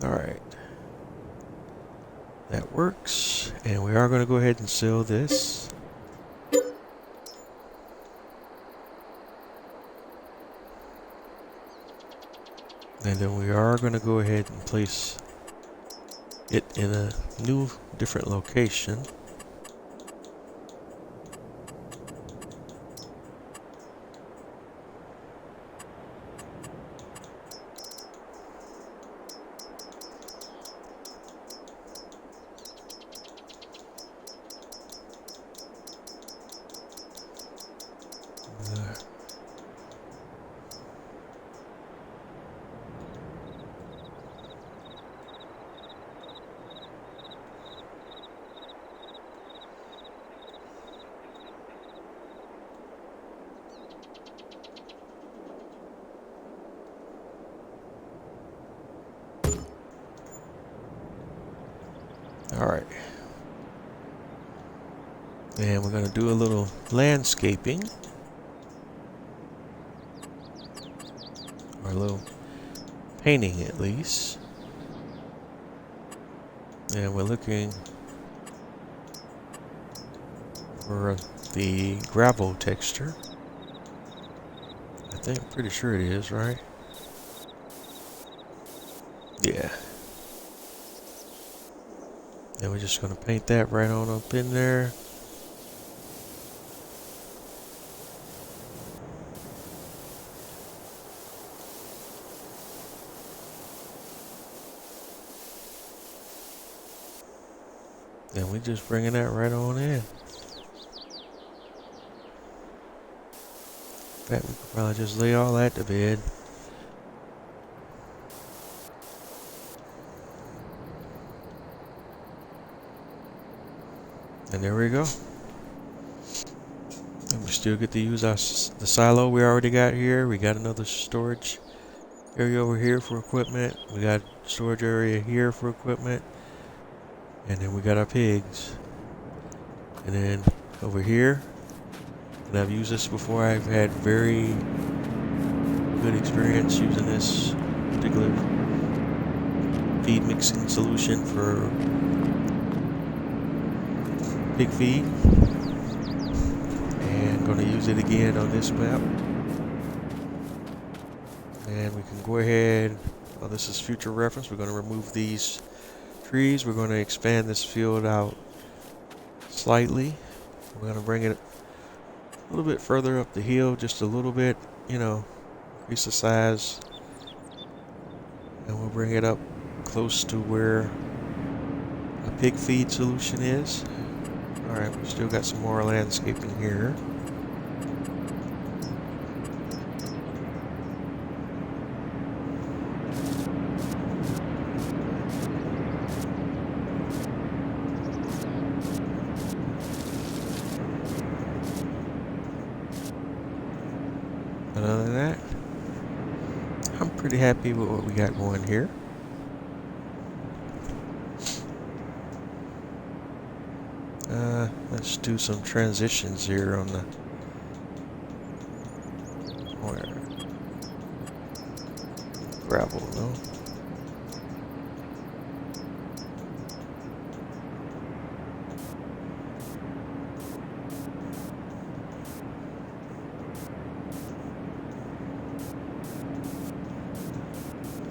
Alright. That works. And we are going to go ahead and sell this. And then we are going to go ahead and place it in a new, different location. Alright. And we're going to do a little landscaping. Or a little painting at least. And we're looking for the gravel texture. I'm pretty sure it is, right? Yeah. And we're just going to paint that right on up in there. And we're just bringing that right on in. fact, we could probably just lay all that to bed. And there we go. And we still get to use the silo we already got here. We got another storage area over here for equipment. We got storage area here for equipment. And then we got our pigs. And then over here, and I've used this before, I've had very good experience using this particular feed mixing solution for pig feed. And going to use it again on this map. And we can go ahead, well, this is future reference, we're going to remove these trees. We're going to expand this field out slightly. We're going to bring it a little bit further up the hill, just a little bit, you know, increase the size. And we'll bring it up close to where a pig feed solution is. Alright, we still got some more landscaping here. But other than that, I'm pretty happy with what we got going here. Let's do some transitions here on the gravel, no?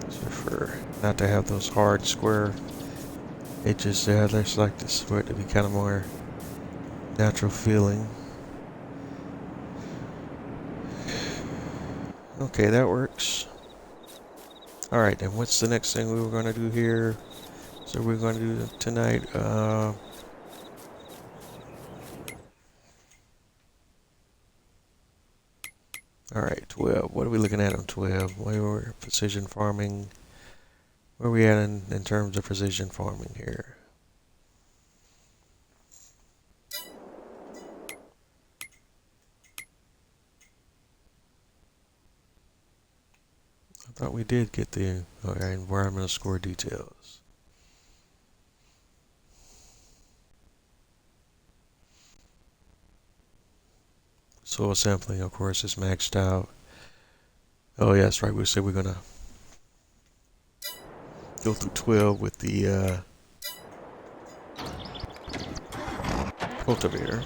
So for not to have those hard square edges there, I just like this for it to be kind of more natural feeling. Okay, that works. Alright, then what's the next thing we were going to do here? So we're going to do tonight, alright, 12. What are we looking at on 12? Where we're precision farming. Where are we at in terms of precision farming here? I thought we did get the environmental score details. Soil sampling, of course, is maxed out. Oh, yeah, that's right. We said we're going to go through 12 with the cultivator.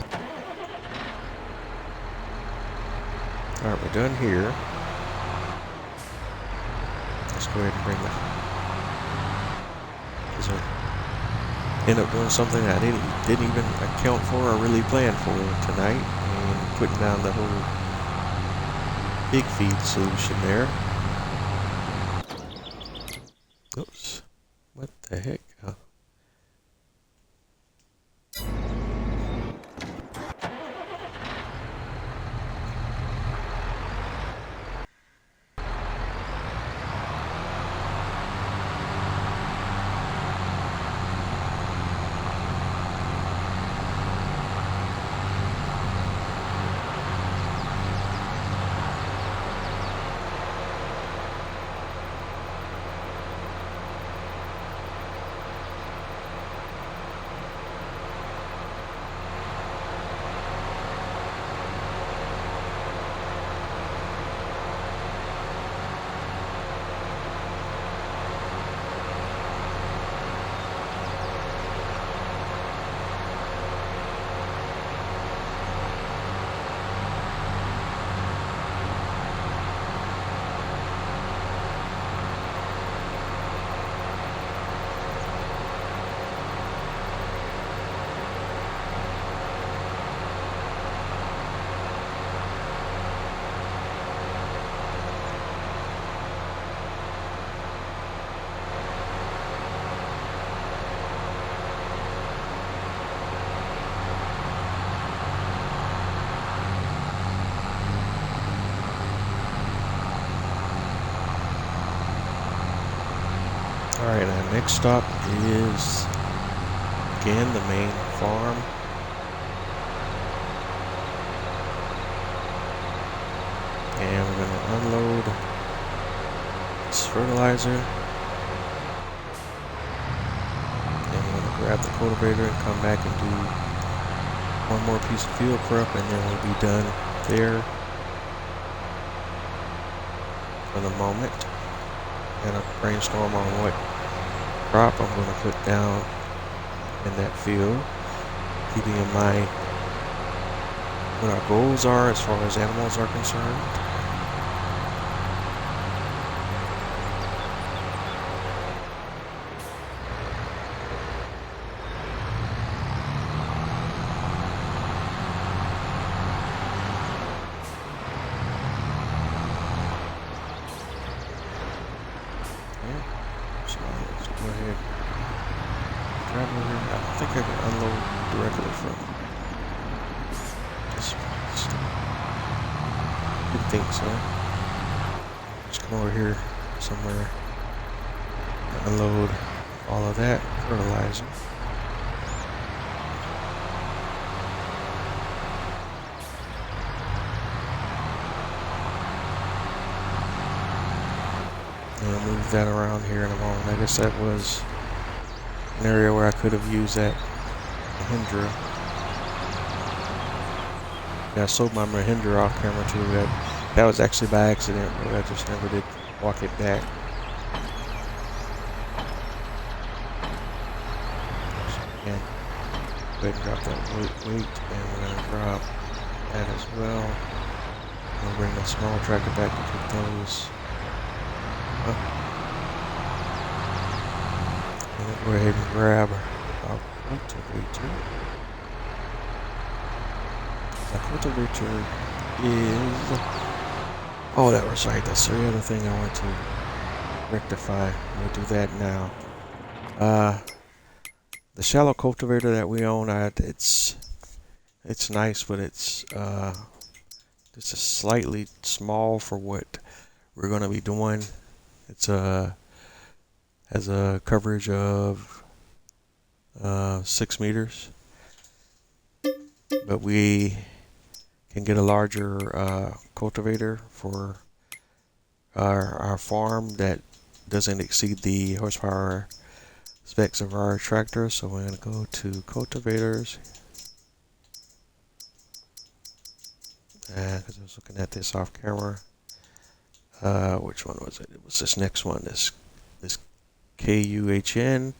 Alright, we're done here. Let's go ahead and bring that. Because I ended up doing something I didn't even account for or really plan for tonight, and putting down the whole pig feed solution there. Oops. What the heck? Oh. Alright, our next stop is again the main farm. And we're going to unload this fertilizer. And we're going to grab the cultivator and come back and do one more piece of field prep, and then we'll be done there for the moment. And I'll brainstorm on what crop I'm going to put down in that field, keeping in mind what our goals are as far as animals are concerned. So let's go ahead. Drive over here. I don't think I can unload directly from this place. Didn't think so. Just come over here somewhere and unload all of that fertilizer. And I'll move that around here in a moment. I guess that was an area where I could have used that Mahindra. Yeah, I sold my Mahindra off camera too. That was actually by accident, but I just never did walk it back. So again, go ahead and drop that weight, and we're going to drop that as well. We'll bring the small tractor back to put those up. And then go ahead and grab our cultivator. The cultivator is... Oh, that was right. That's the other thing I want to rectify. We'll do that now. The shallow cultivator that we own, it's nice, but it's just slightly small for what we're going to be doing. It's has a coverage of 6 meters, but we can get a larger cultivator for our farm that doesn't exceed the horsepower specs of our tractor. So we're going to go to cultivators, because I was looking at this off camera. Which one was it? It was this next one, this KUHN.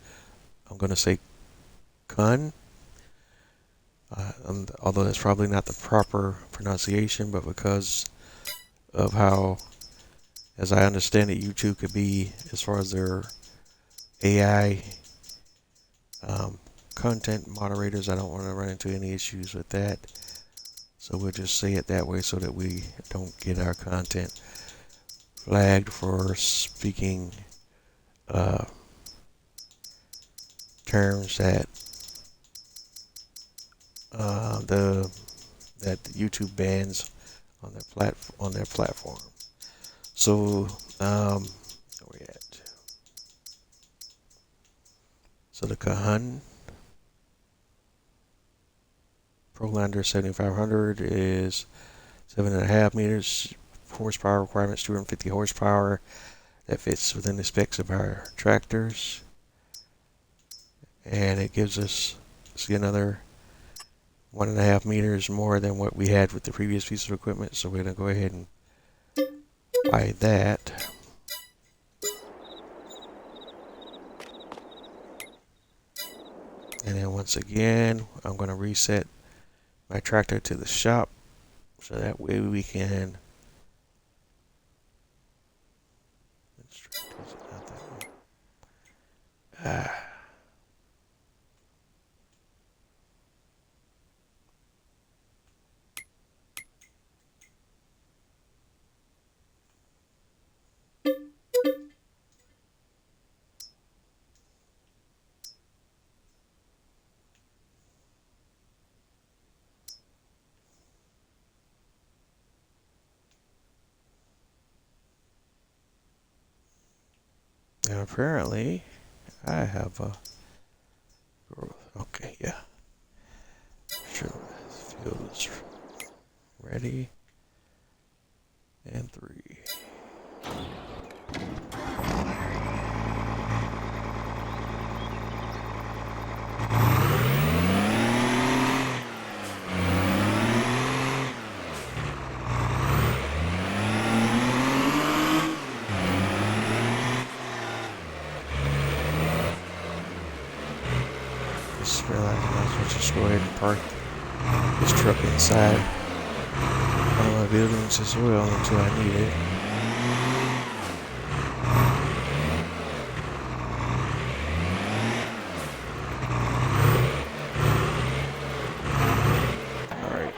I'm going to say KUN. Although that's probably not the proper pronunciation, but because of how, as I understand it, YouTube could be, as far as their AI content moderators, I don't want to run into any issues with that. So we'll just say it that way so that we don't get our content flagged for speaking terms that that YouTube bans on their platform. So where we at? So the Kahan Prolander 7500 is 7.5 meters. Horsepower requirements 250 horsepower. That fits within the specs of our tractors, and it gives us, see, another 1.5 meters more than what we had with the previous piece of equipment. So we're going to go ahead and buy that. And then once again, I'm going to reset my tractor to the shop so that way we can... Not that one. And apparently I have a growth. Okay, yeah. Sure. Field is ready. And 3. Just realized I might as well just go ahead and park this truck inside all my buildings as well until I need it. Alright,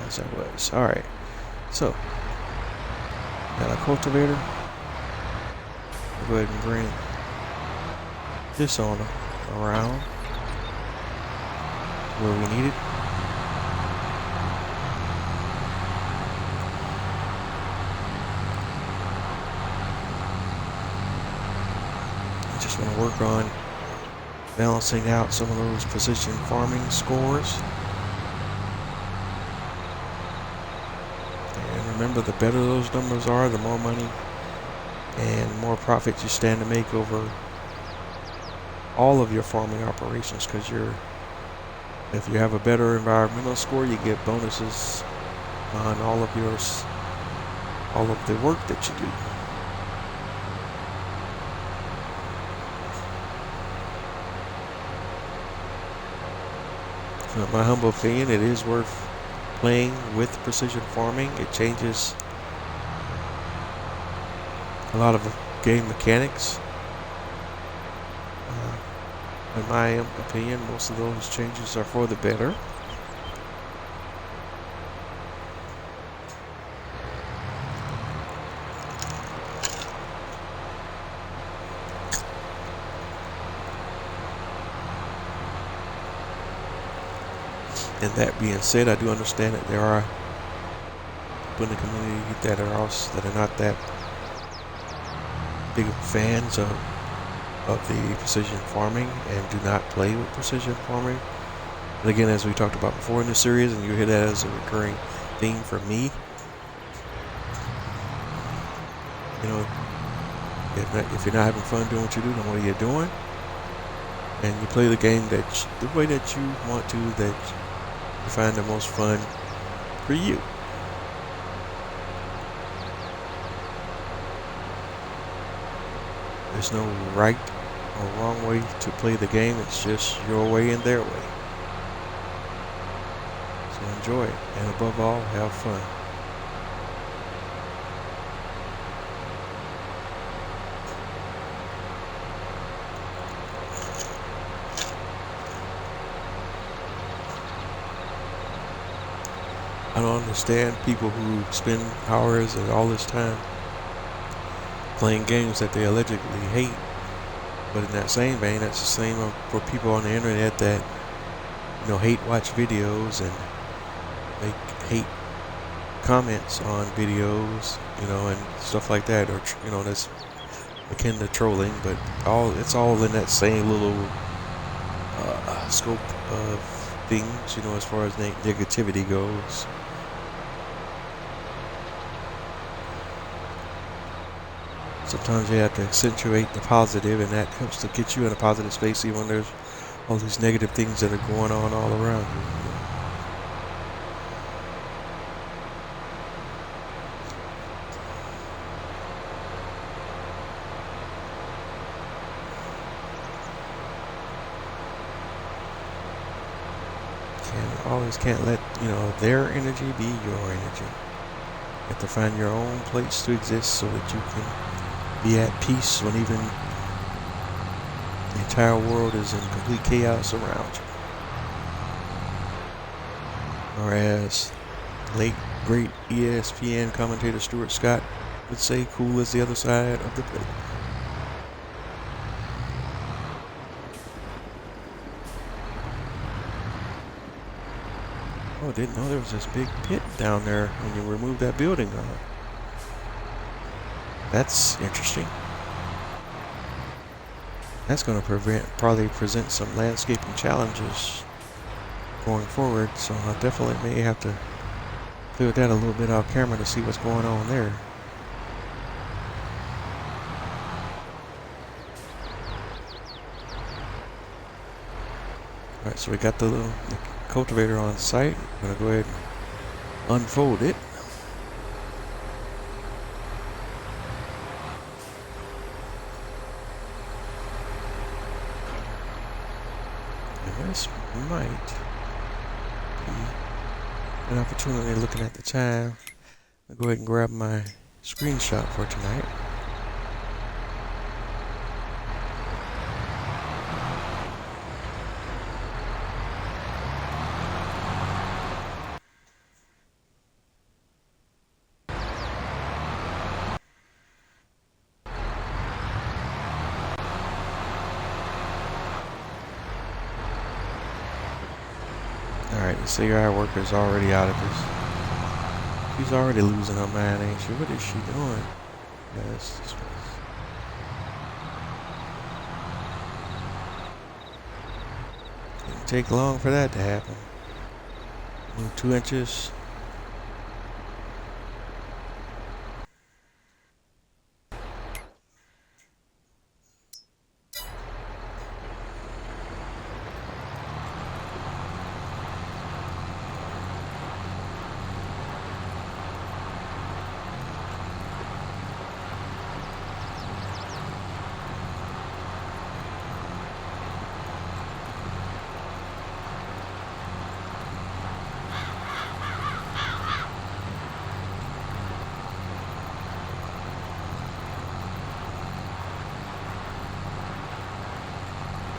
as I was. Alright, so got a cultivator. I'll go ahead and bring this on around where we need it. Just want to work on balancing out some of those precision farming scores. And remember, the better those numbers are, the more money and more profit you stand to make over all of your farming operations, because if you have a better environmental score, you get bonuses on all of the work that you do. So in my humble opinion, it is worth playing with precision farming. It changes a lot of game mechanics. In my opinion, most of those changes are for the better. And that being said, I do understand that there are people in the community that are not that big fans of the precision farming and do not play with precision farming. But again, as we talked about before in the series, and you hear that as a recurring theme for me, you know, if you're not having fun doing what you do, then what are you doing? And you play the game the way that you want to, that you find the most fun for you. There's no right or wrong way to play the game. It's just your way and their way. So enjoy it, and above all, have fun. I don't understand people who spend hours and all this time playing games that they allegedly hate. But in that same vein, that's the same for people on the internet that, you know, hate watch videos and make hate comments on videos, you know, and stuff like that, or you know, that's akin to trolling. But it's all in that same little scope of things, you know, as far as negativity goes. Sometimes you have to accentuate the positive, and that helps to get you in a positive space even when there's all these negative things that are going on all around you. Can't let, you know, their energy be your energy. You have to find your own place to exist so that you can be at peace when even the entire world is in complete chaos around you. Or as late great ESPN commentator Stuart Scott would say, cool as the other side of the plate. Oh, didn't know there was this big pit down there when you removed that building. That's interesting. That's going to probably present some landscaping challenges going forward, so I definitely may have to clear that a little bit off camera to see what's going on there. Alright, so we got the cultivator on site. I'm going to go ahead and unfold it. And this might be an opportunity, looking at the time. I'll go ahead and grab my screenshot for tonight. Alright, the cigarette worker's already out of this. She's already losing her mind, ain't she? What is she doing? Yes, this was... Didn't take long for that to happen. 2 inches.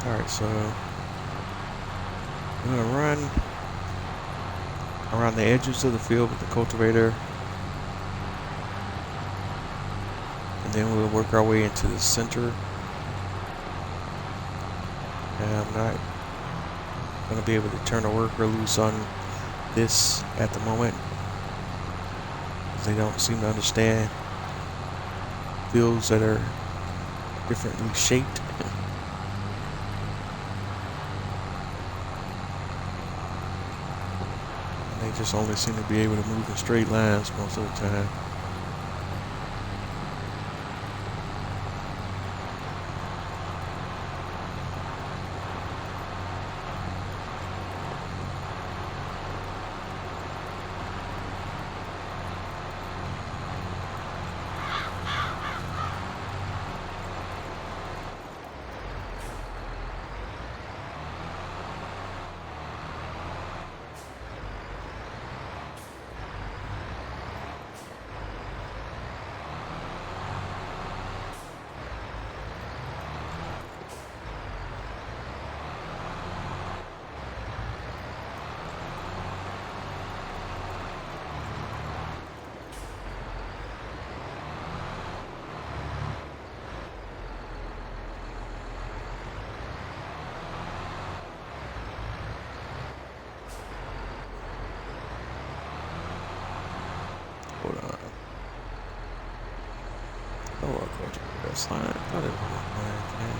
Alright, so I'm going to run around the edges of the field with the cultivator, and then we'll work our way into the center. And I'm not going to be able to turn a worker loose on this at the moment, because they don't seem to understand fields that are differently shaped. They just only seem to be able to move in straight lines most of the time. Hold on. Oh, I'll go to the best line. I thought it was mine.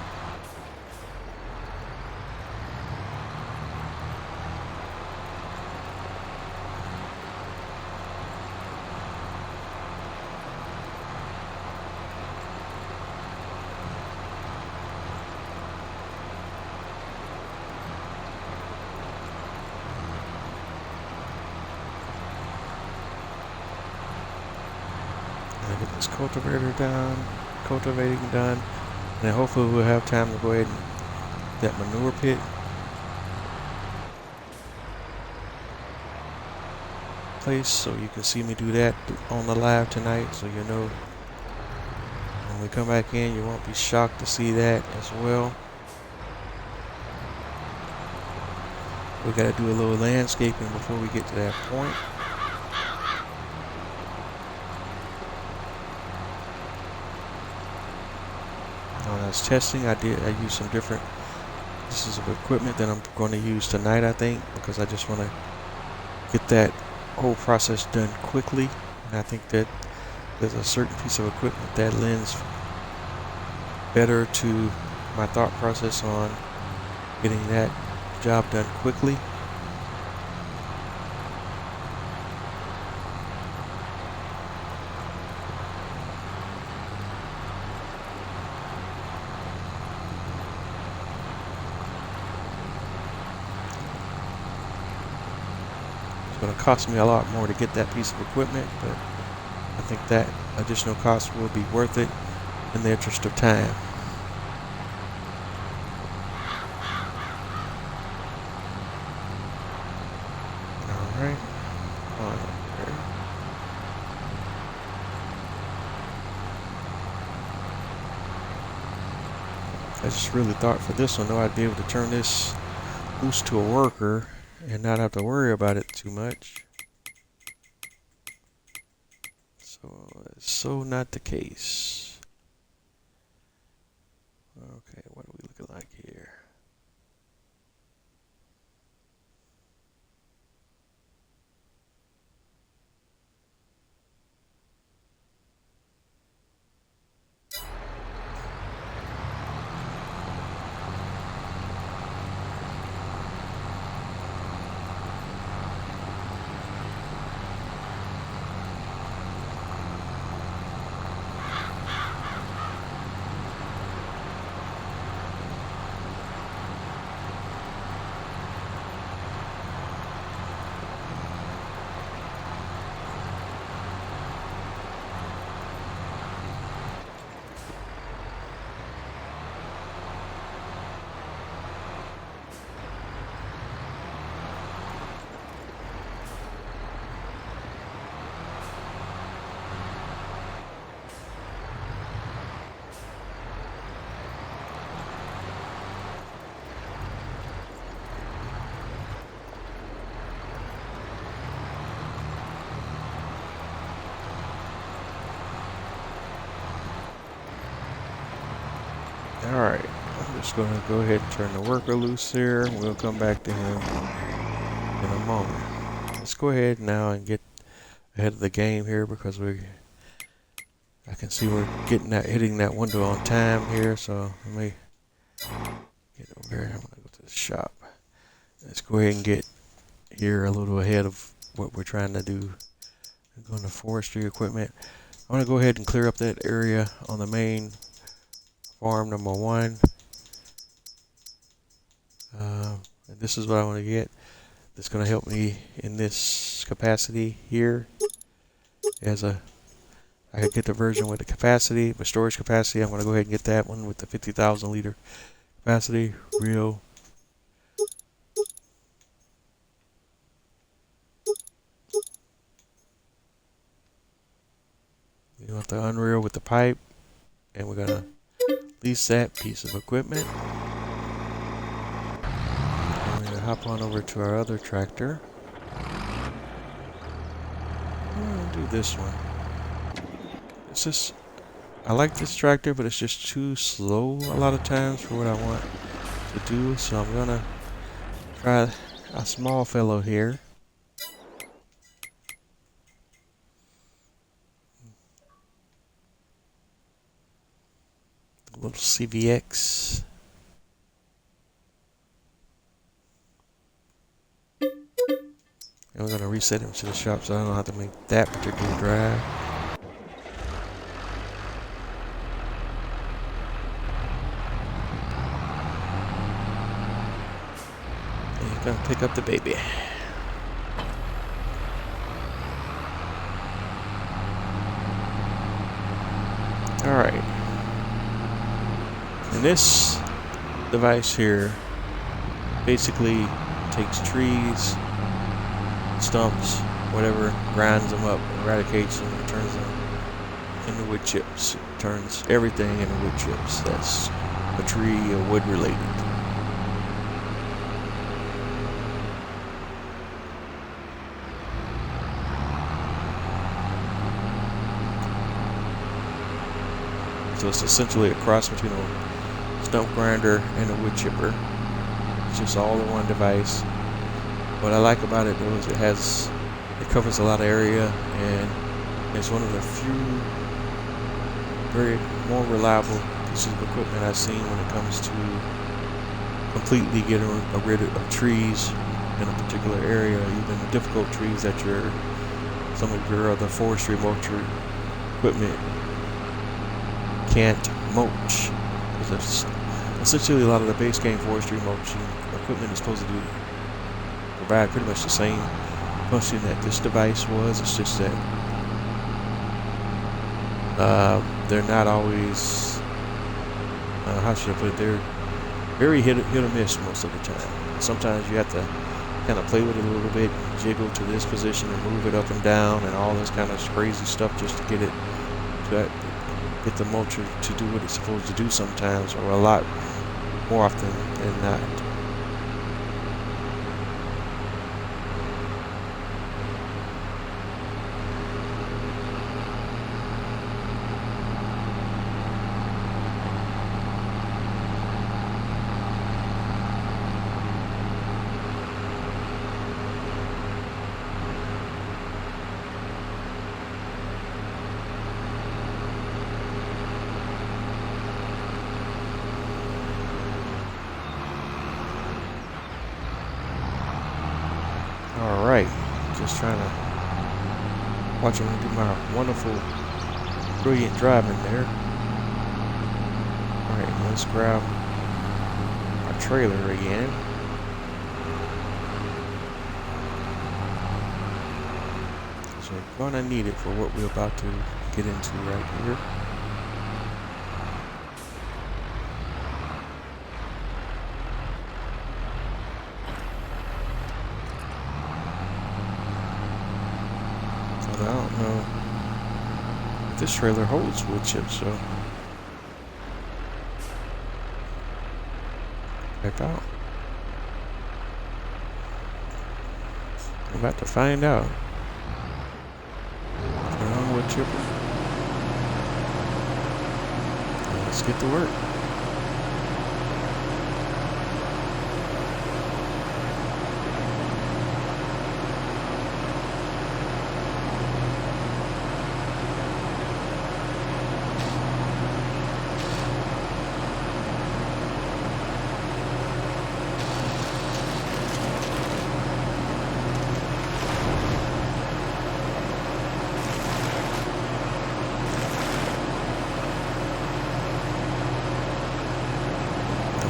Get this cultivator done, cultivating done, and then hopefully we'll have time to go ahead and that manure pit. Place, so you can see me do that on the live tonight, so you know when we come back in you won't be shocked to see that as well. We got to do a little landscaping before we get to that point. When I was testing, I used some different pieces of equipment that I'm going to use tonight, I think, because I just want to get that whole process done quickly. And I think that there's a certain piece of equipment that lends better to my thought process on getting that job done quickly. It's going to cost me a lot more to get that piece of equipment, but I think that additional cost will be worth it in the interest of time. Alright. On there. I just really thought for this one though I'd be able to turn this loose to a worker and not have to worry about it too much. So not the case. Okay, what are we looking like here? Alright, I'm just going to go ahead and turn the worker loose here. We'll come back to him in a moment. Let's go ahead now and get ahead of the game here because I can see we're hitting that window on time here. So let me get over here. I'm going to go to the shop. Let's go ahead and get here a little ahead of what we're trying to do. I'm going to forestry equipment. I'm going to go ahead and clear up that area on the main farm number 1. And this is what I want to get. That's going to help me in this capacity here. I could get the version with the capacity, the storage capacity. I'm going to go ahead and get that one with the 50,000 liter capacity. Real. You want the Unreal with the pipe, and we're going to lease that piece of equipment. And we're going to hop on over to our other tractor. Do this one. I like this tractor, but it's just too slow a lot of times for what I want to do. So I'm gonna try a small fellow here. A little CVX. And we're gonna reset him to the shop so I don't have to make that particular drive. And he's gonna pick up the baby. Alright. And this device here basically takes trees, stumps, whatever, grinds them up, eradicates them, and turns them into wood chips. It turns everything into wood chips that's a tree or wood related. So it's essentially a cross between a stump grinder and a wood chipper. It's just all in one device. What I like about it though is it covers a lot of area, and it's one of the few very more reliable pieces of equipment I've seen when it comes to completely getting rid of trees in a particular area, even difficult trees that some of your other forestry mulcher equipment can't mulch. Because essentially a lot of the base game forestry mulching equipment is supposed to provide pretty much the same function that this device was. It's just that they're not always, how should I put it, they're very hit or miss most of the time. Sometimes you have to kind of play with it a little bit, jiggle to this position and move it up and down and all this kind of crazy stuff just to get the mulcher to do what it's supposed to do sometimes, or a lot more often than not. Alright, just trying to watch him do my wonderful, brilliant driving there. Alright, let's grab our trailer again. So we're gonna need it for what we're about to get into right here. I don't know if this trailer holds wood chips, so check out. I'm about to find out. Put on wood chipper. Let's get to work.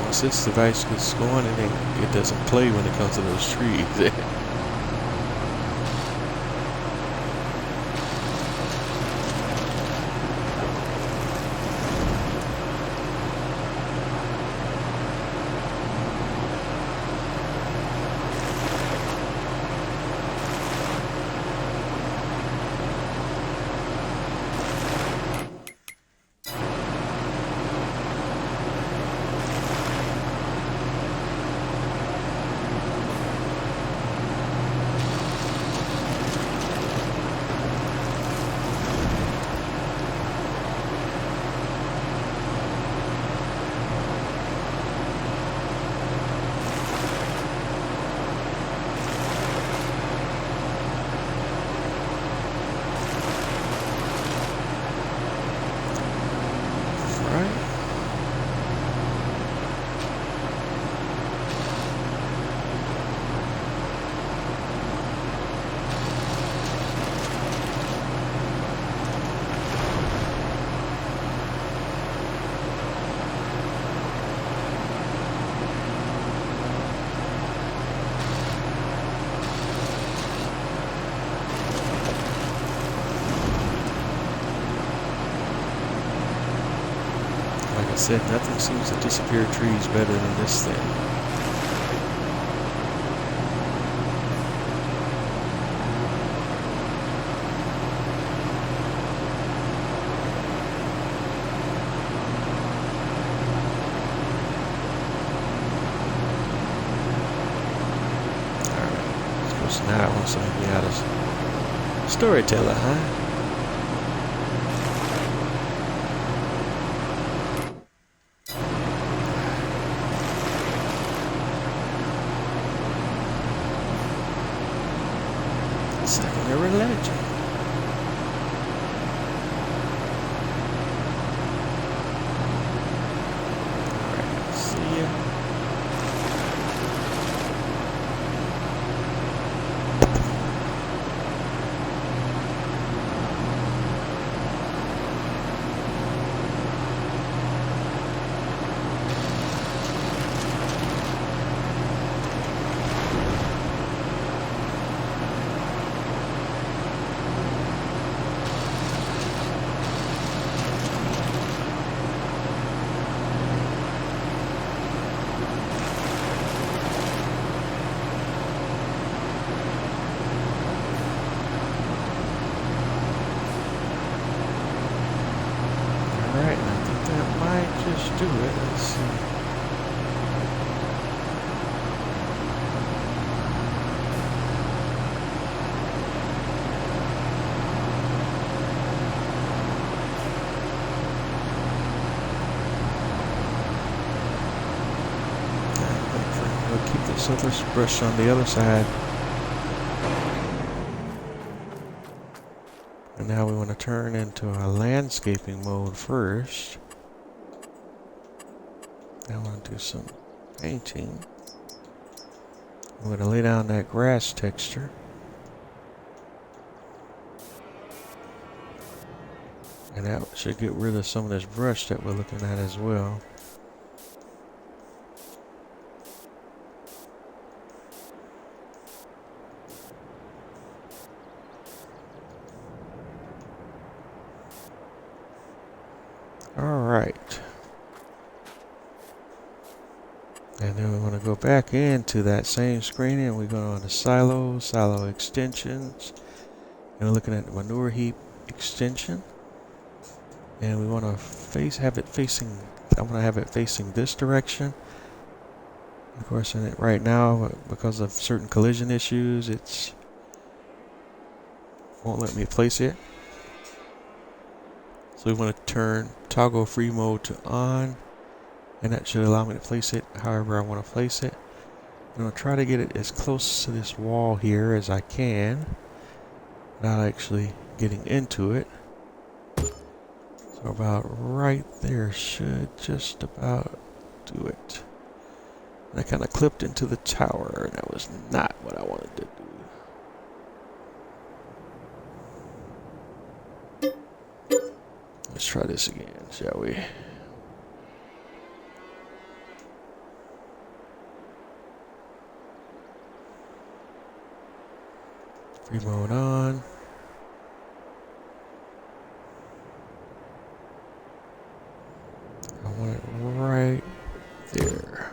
Once this device gets going, it doesn't play when it comes to those trees. Like I said, nothing seems to disappear trees better than this thing. Alright, of course now I want something to be out of storyteller, huh? Secondary legend. Alright, I think that might just do it. Let's see. We'll keep this other brush on the other side. And now we want to turn into a landscaping mode first. I want to do some painting. I'm going to lay down that grass texture. And that should get rid of some of this brush that we're looking at as well. Alright. And then we want to go back into that same screen and we're going to silo extensions. And we're looking at the manure heap extension. And we want to have it facing, I want to have it facing this direction. Of course, in it right now, because of certain collision issues, it won't let me place it. So we want to turn toggle free mode to on, and that should allow me to place it however I want to place it. I'm going to try to get it as close to this wall here as I can, without actually getting into it. So about right there should just about do it. And I kind of clipped into the tower, and that was not what I wanted to do. Let's try this again, shall we? Free mode on. I want it right there.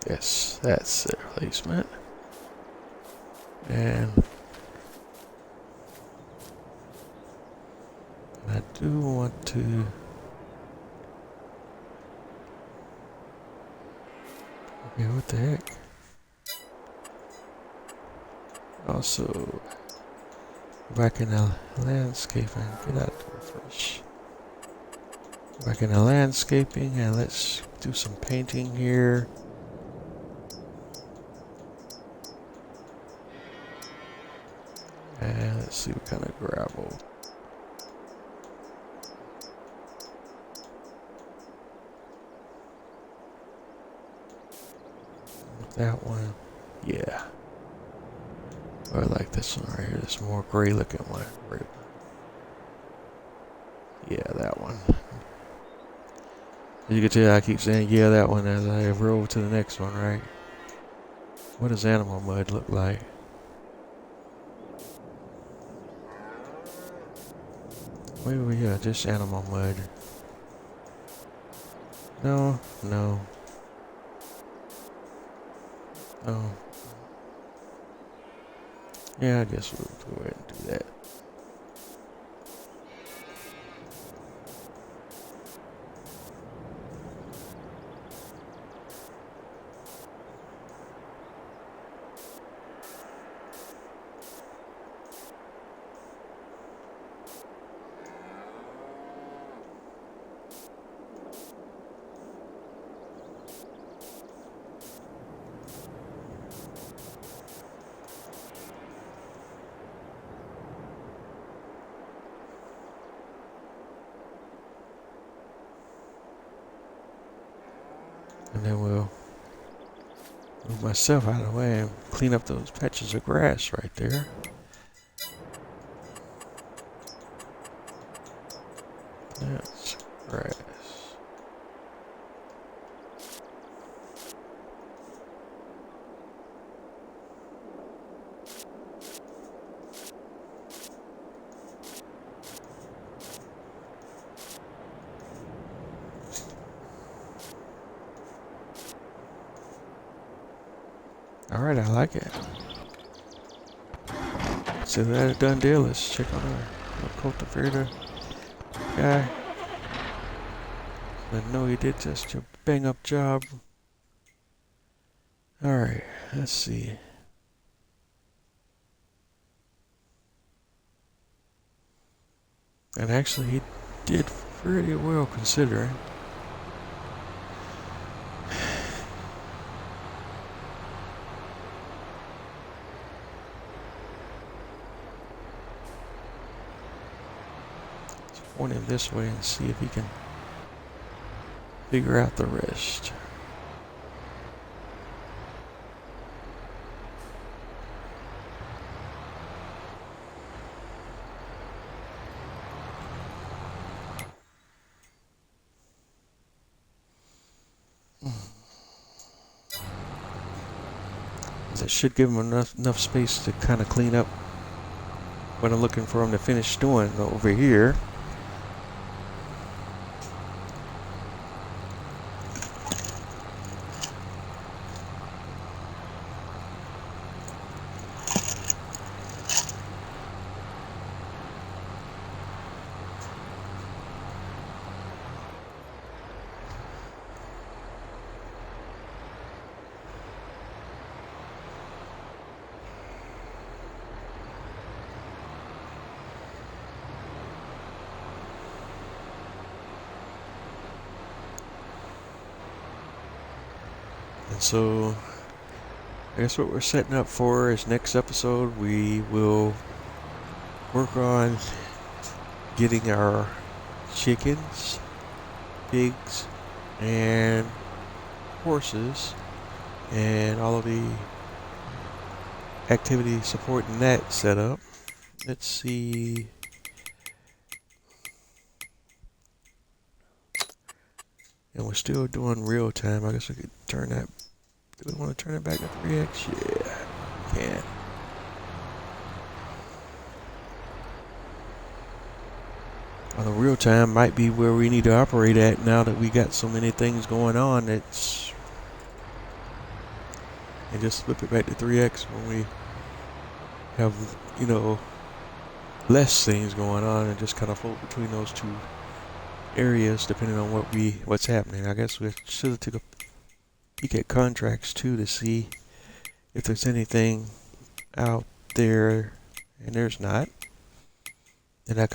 Yes, that's their placement. And I do want to okay, what the heck? Also, go back in the landscaping. Get out of the refresh. Go back in the landscaping and let's do some painting here. And let's see what kind of gravel. That one, yeah. I like this one right here. This more gray looking one. Yeah, that one. As you can tell, I keep saying yeah, that one as I roll to the next one, right? What does animal mud look like? Wait over here, just animal mud. No. Oh. Yeah, I guess we'll go ahead and do that. And then we'll move myself out of the way and clean up those patches of grass right there. That's grass. Alright, I like it. So that's a done deal. Let's check on our cultivator guy. I know he did just a bang up job. Alright, let's see. And actually he did pretty well considering. Let's point him this way and see if he can figure out the rest. That should give him enough space to kind of clean up what I'm looking for him to finish doing over here. And so I guess what we're setting up for is next episode we will work on getting our chickens, pigs, and horses and all of the activity supporting that set up. Let's see. And we're still doing real time. I guess we could turn that. Do we want to turn it back to 3x? Yeah, can. Well, the real time might be where we need to operate at now that we got so many things going on. And just flip it back to 3x when we have, less things going on, and just kind of float between those two areas depending on what's happening. I guess we should have took a peek at contracts too to see if there's anything out there, and there's not. And that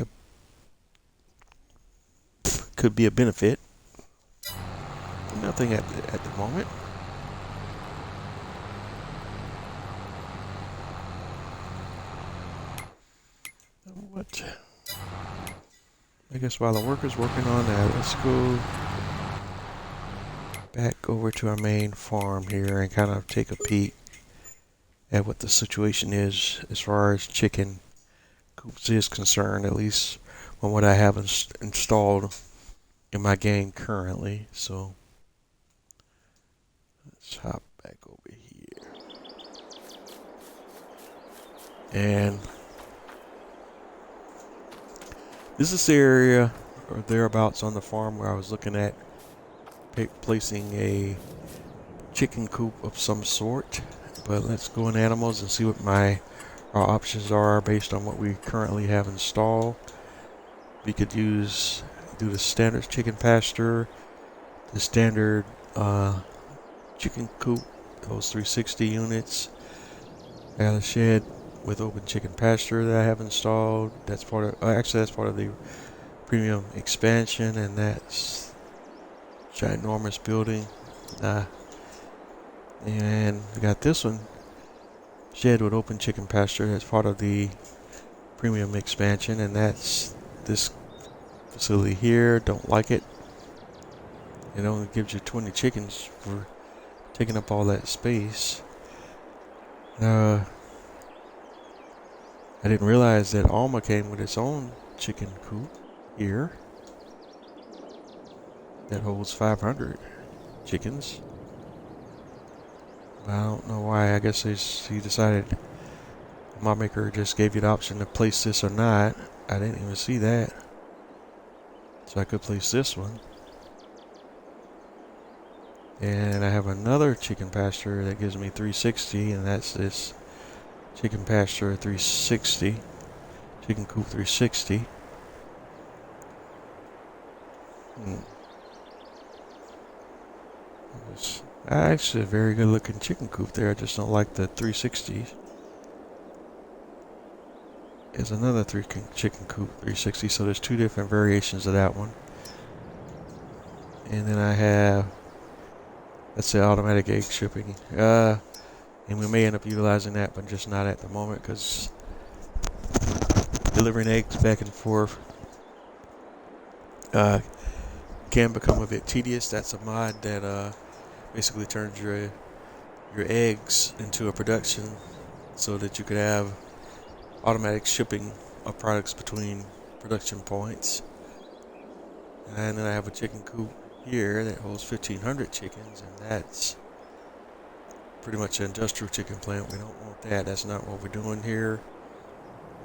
could be a benefit. Nothing at the moment. What? I guess while the worker's working on that, let's go back over to our main farm here and kind of take a peek at what the situation is as far as chicken coops is concerned, at least on what I have installed in my game currently. So let's hop back over here. And this is the area or thereabouts on the farm where I was looking at placing a chicken coop of some sort. But let's go in animals and see what our options are based on what we currently have installed. We could do the standard chicken pasture, the standard chicken coop, those 360 units. I got a shed with open chicken pasture that I have installed. That's part of the premium expansion, and that's ginormous building. And we got this one, shed with open chicken pasture, as part of the premium expansion, and that's this facility here. Don't like it. It only gives you 20 chickens for taking up all that space. I didn't realize that ALMA came with its own chicken coop here that holds 500 chickens. But I don't know why. I guess he decided, my maker just gave you the option to place this or not. I didn't even see that. So I could place this one. And I have another chicken pasture that gives me 360, and that's this chicken pasture 360, chicken coop 360. It's actually a very good looking chicken coop there. I just don't like the 360s. There's another chicken coop 360, so there's two different variations of that one. And then I have, that's the automatic egg shipping. And we may end up utilizing that, but just not at the moment, because delivering eggs back and forth can become a bit tedious. That's a mod that basically turns your eggs into a production so that you could have automatic shipping of products between production points. And then I have a chicken coop here that holds 1,500 chickens, and that's pretty much an industrial chicken plant. We don't want that. That's not what we're doing here.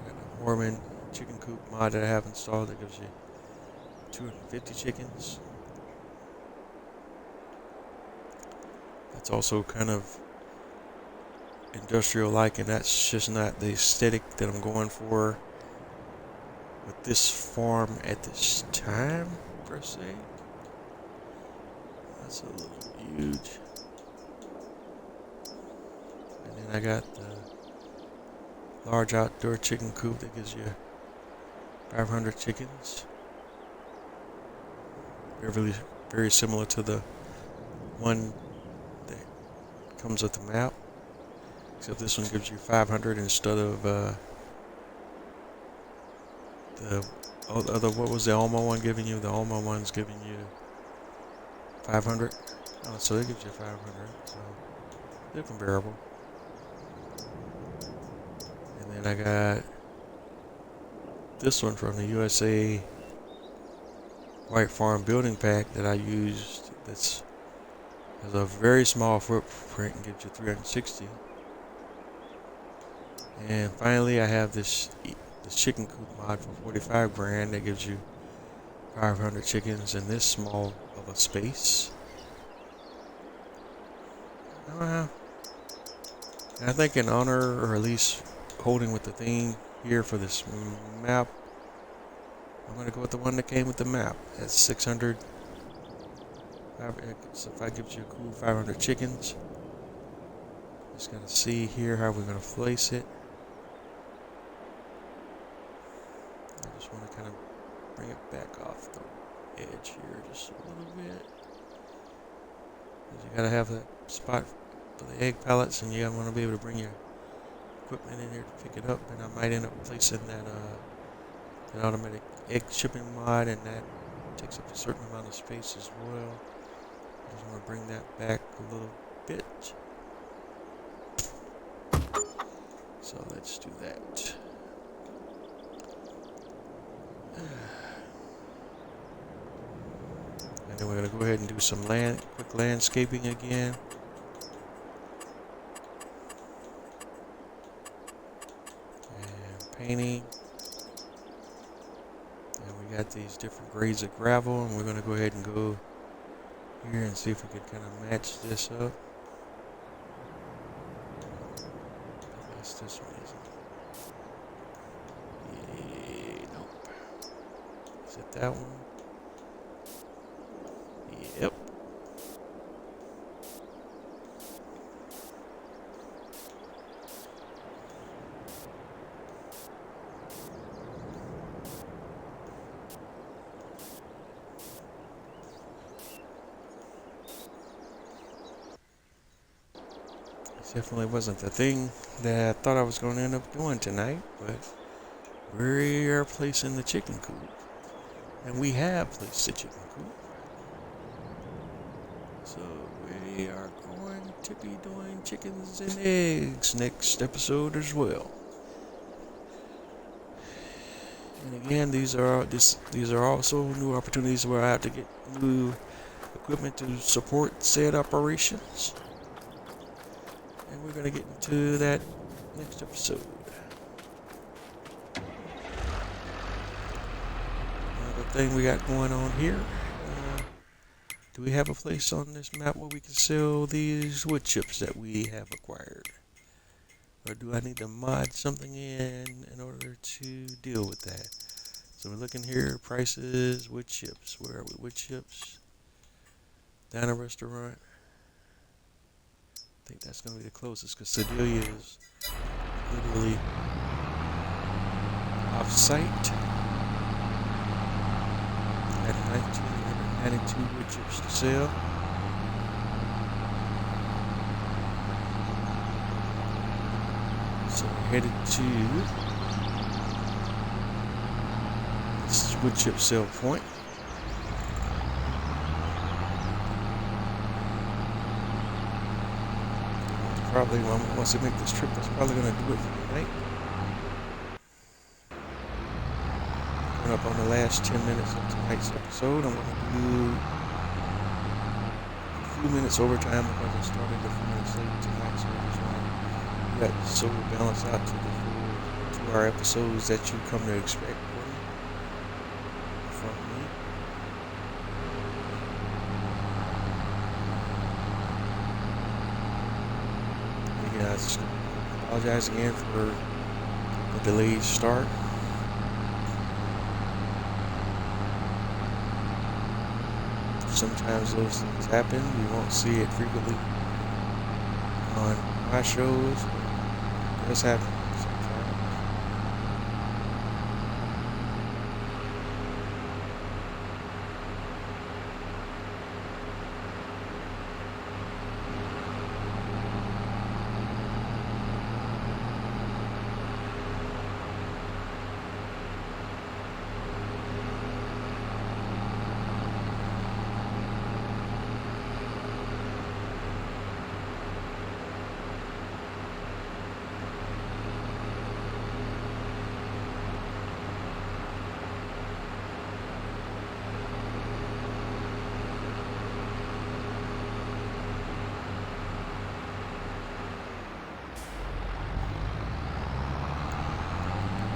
I got a Mormon chicken coop mod that I have installed that gives you 250 chickens. That's also kind of industrial-like, and that's just not the aesthetic that I'm going for with this farm at this time, per se. That's a little huge. And then I got the large outdoor chicken coop that gives you 500 chickens. They're really very similar to the one that comes with the map, except this one gives you 500 instead of the other. What was the ALMA one giving you? The ALMA one's giving you 500. Oh, so it gives you 500. So they're comparable. And then I got this one from the USA White Farm Building Pack that I used. That's has a very small footprint and gives you 360. And finally, I have this chicken coop mod for 45 grand that gives you 500 chickens in this small of a space. I think in honor, or at least holding with the theme here for this map, I'm going to go with the one that came with the map. That's 600. So if I gives you a cool 500 chickens, just going to see here how we're going to place it. I just want to kind of bring it back off the edge here just a little bit. You got to have that spot for the egg pallets, and you want to be able to bring your equipment in here to pick it up. And I might end up placing that automatic egg shipping mod, and that takes up a certain amount of space as well. I just want to bring that back a little bit. So let's do that. And then we're going to go ahead and do some quick landscaping again. And painting. And we got these different grades of gravel, and we're going to go ahead and go here and see if we can kind of match this up. I guess this one isn't. Yeah, nope. Is it that one? Yep. Definitely wasn't the thing that I thought I was going to end up doing tonight, but we are placing the chicken coop. And we have placed the chicken coop. So we are going to be doing chickens and eggs next episode as well. And again, these are also new opportunities where I have to get new equipment to support said operations. And we're going to get into that next episode. Another thing we got going on here. Do we have a place on this map where we can sell these wood chips that we have acquired? Or do I need to mod something in order to deal with that? So we're looking here, prices, wood chips. Where are we? Wood chips. Down a restaurant. I think that's going to be the closest because Sedalia is literally off-site. At 1,992 wood chips to sell. So we're headed to this is wood chip sale point. Probably once I make this trip, that's probably going to do it for tonight. Coming up on the last 10 minutes of tonight's episode, I'm going to do a few minutes overtime because I started a few minutes late tonight, so I just want to do that so we balance out to the full 2-hour episodes that you come to expect from me. I just apologize again for the delayed start. Sometimes those things happen. You won't see it frequently on my shows. It does happen sometimes.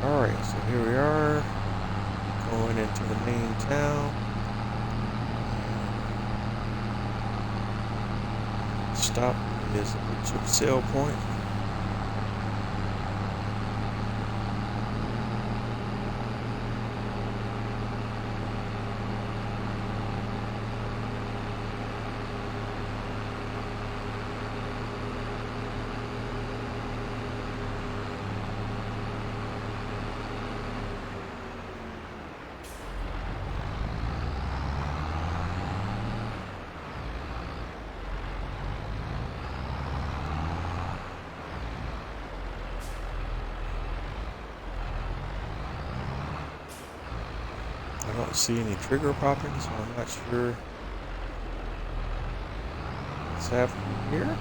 Alright, so here we are, going into the main town. Stop is a wood chip sale point. I don't see any trigger popping, so I'm not sure what's happening here.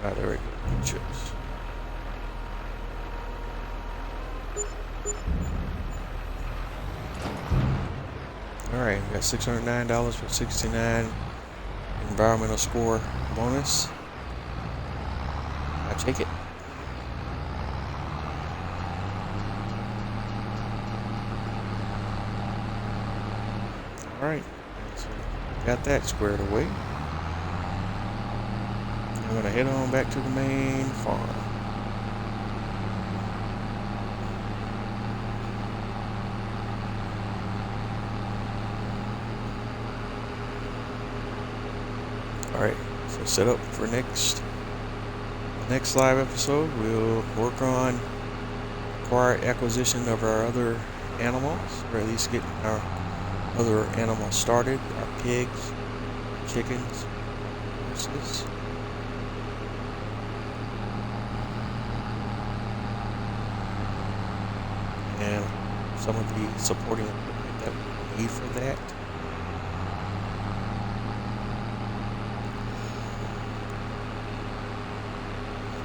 Ah, there we go. Chips. Alright, we got $609 for 69 environmental score bonus. I take it. Alright, so got that squared away. I'm going to head on back to the main farm. Alright, so set up for next live episode. We'll work on acquisition of our other animals, or at least getting our other animals started, our pigs, chickens, horses. And some of the supporting equipment that we need for that.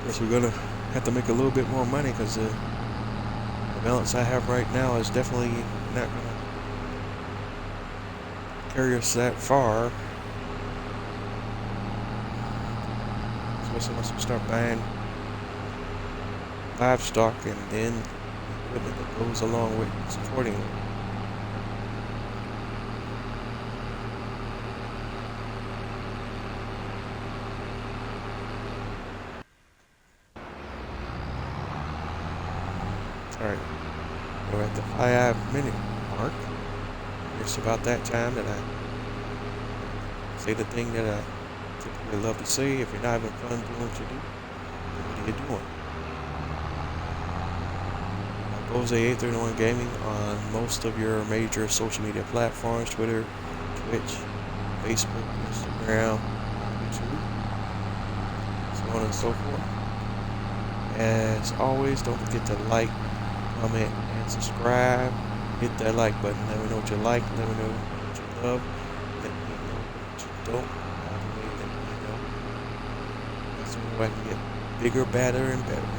Guess we're gonna have to make a little bit more money because the balance I have right now is definitely not gonna carry us that far. especially once you start buying livestock and then equipment that goes along with supporting it. Alright, we're at the 5-minute mark. It's about that time that I say the thing that I typically love to say. If you're not having fun doing what you do, then what are you doing? Jose 831 Gaming on most of your major social media platforms: Twitter, Twitch, Facebook, Instagram, YouTube, so on and so forth. As always, don't forget to like, comment, and subscribe. Hit that like button. Let me know what you like. Let me know what you love. Let me know what you don't. By the way, let me know. That's the way I can get bigger, badder, and better.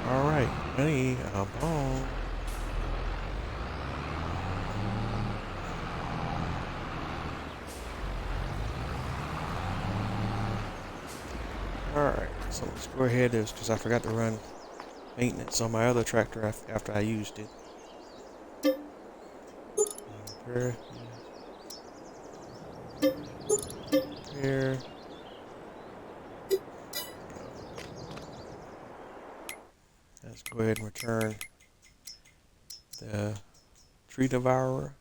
Alright, honey, I'm home. Alright, so let's go ahead, because I forgot to run maintenance on my other tractor after I used it. Repair. Let's go ahead and return the tree devourer.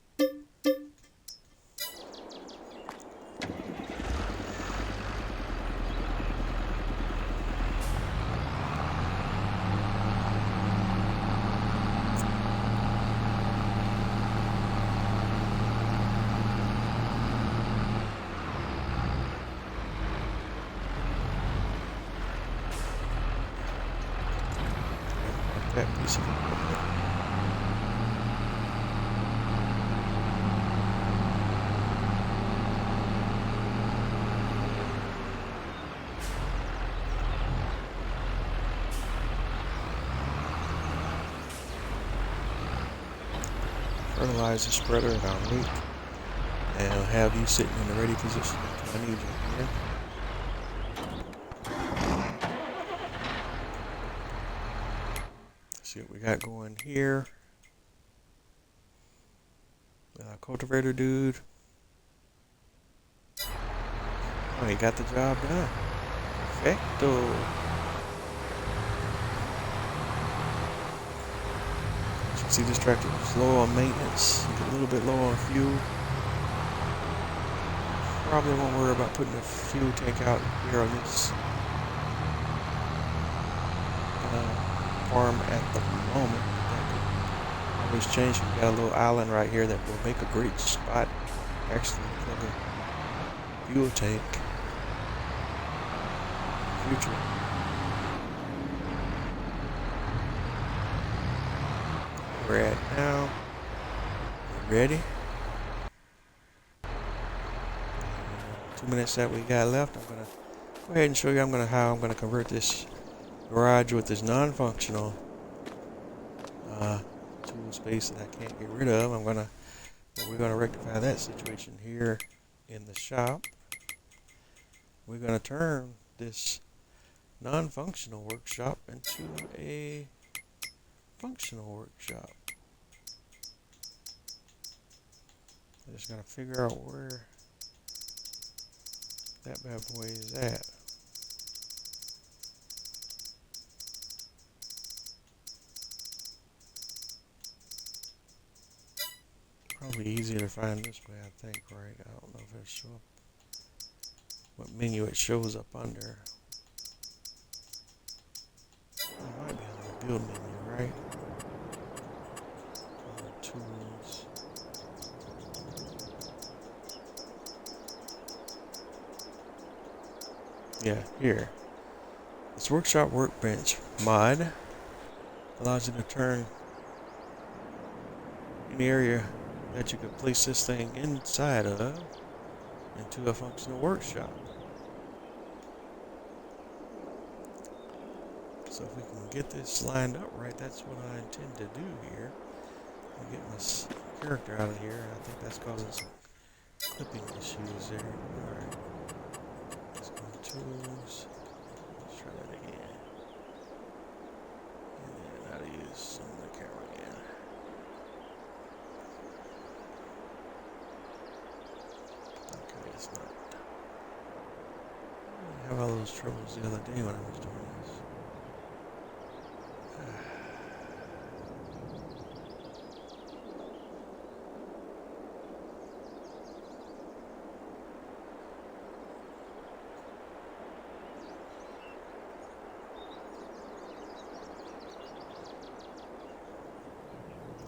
That piece of equipment. Fertilizer spreader, and I'll wait, and I'll have you sitting in the ready position until I need you here. See what we got going here. Cultivator dude. Oh, he got the job done. Perfecto. As you can see, this tractor is low on maintenance. A little bit low on fuel. Probably won't worry about putting a fuel tank out here on this farm at the moment. That could always change. We've got a little island right here that will make a great spot actually for the fuel tank in the future. We're at now. We're ready. 2 minutes that we got left. I'm gonna go ahead and show you how I'm gonna convert this garage with this non-functional tool space that I can't get rid of. We're gonna rectify that situation here in the shop. We're gonna turn this non-functional workshop into a functional workshop. I just gotta figure out where that bad boy is at. Probably easier to find this way, I think, right? I don't know if it'll show up what menu it shows up under. It might be under the build menu, right? Tools. Yeah, here. This workshop workbench mod allows you to turn any area that you could place this thing inside of into a functional workshop. So if we can get this lined up right, that's what I intend to do here. I'll get my character out of here. I think that's causing some clipping issues there. Alright. Let's go to tools. Let's try that again. And then how to use some of the camera again. Okay, it's not. I have all those troubles the other day when I was doing this.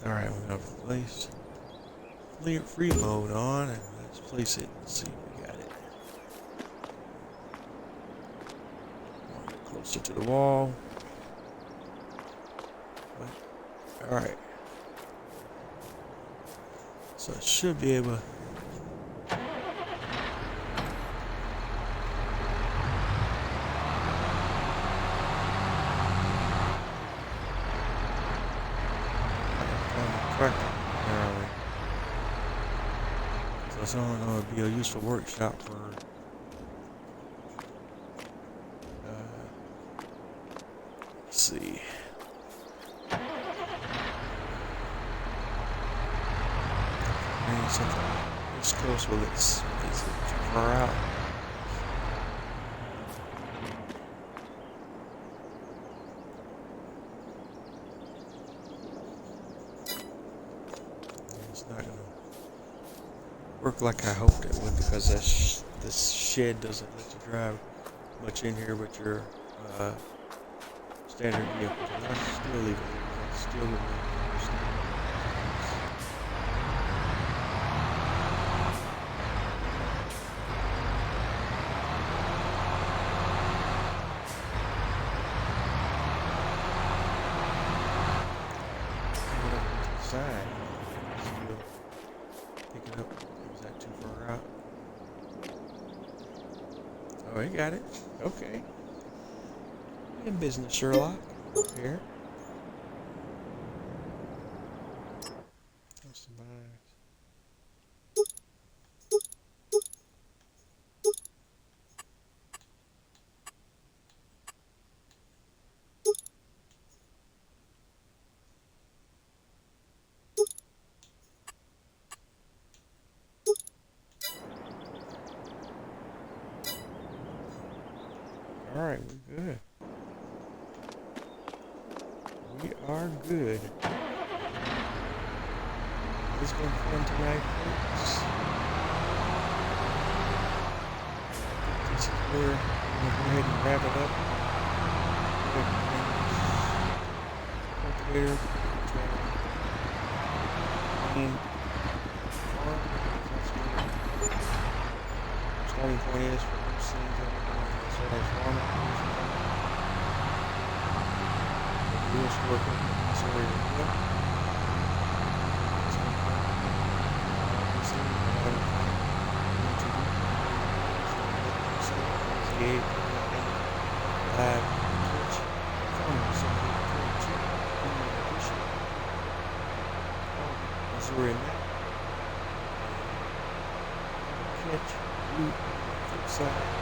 Alright, we're going to place free mode on, and let's place it and see if we got it. Closer to the wall. Alright. So I should be able to apparently. So it's only going to be a useful workshop for let's see. Maybe something this close will it's too far out. It's not gonna work like I hoped it would, because this shed doesn't let you drive much in here with your standard vehicle. So I'll still leave it. I'll still leave it. Side. Still pick it up. Is that too far out? Oh, he got it. Okay. In business, Sherlock. Here. Alright, we're good. We are good. It's been fun tonight, folks. This is where we're going to go ahead and wrap it up. Cultivator, starting point is for those things that we're going to set as farming. US worker, Missouri, Missouri, catch you flip side.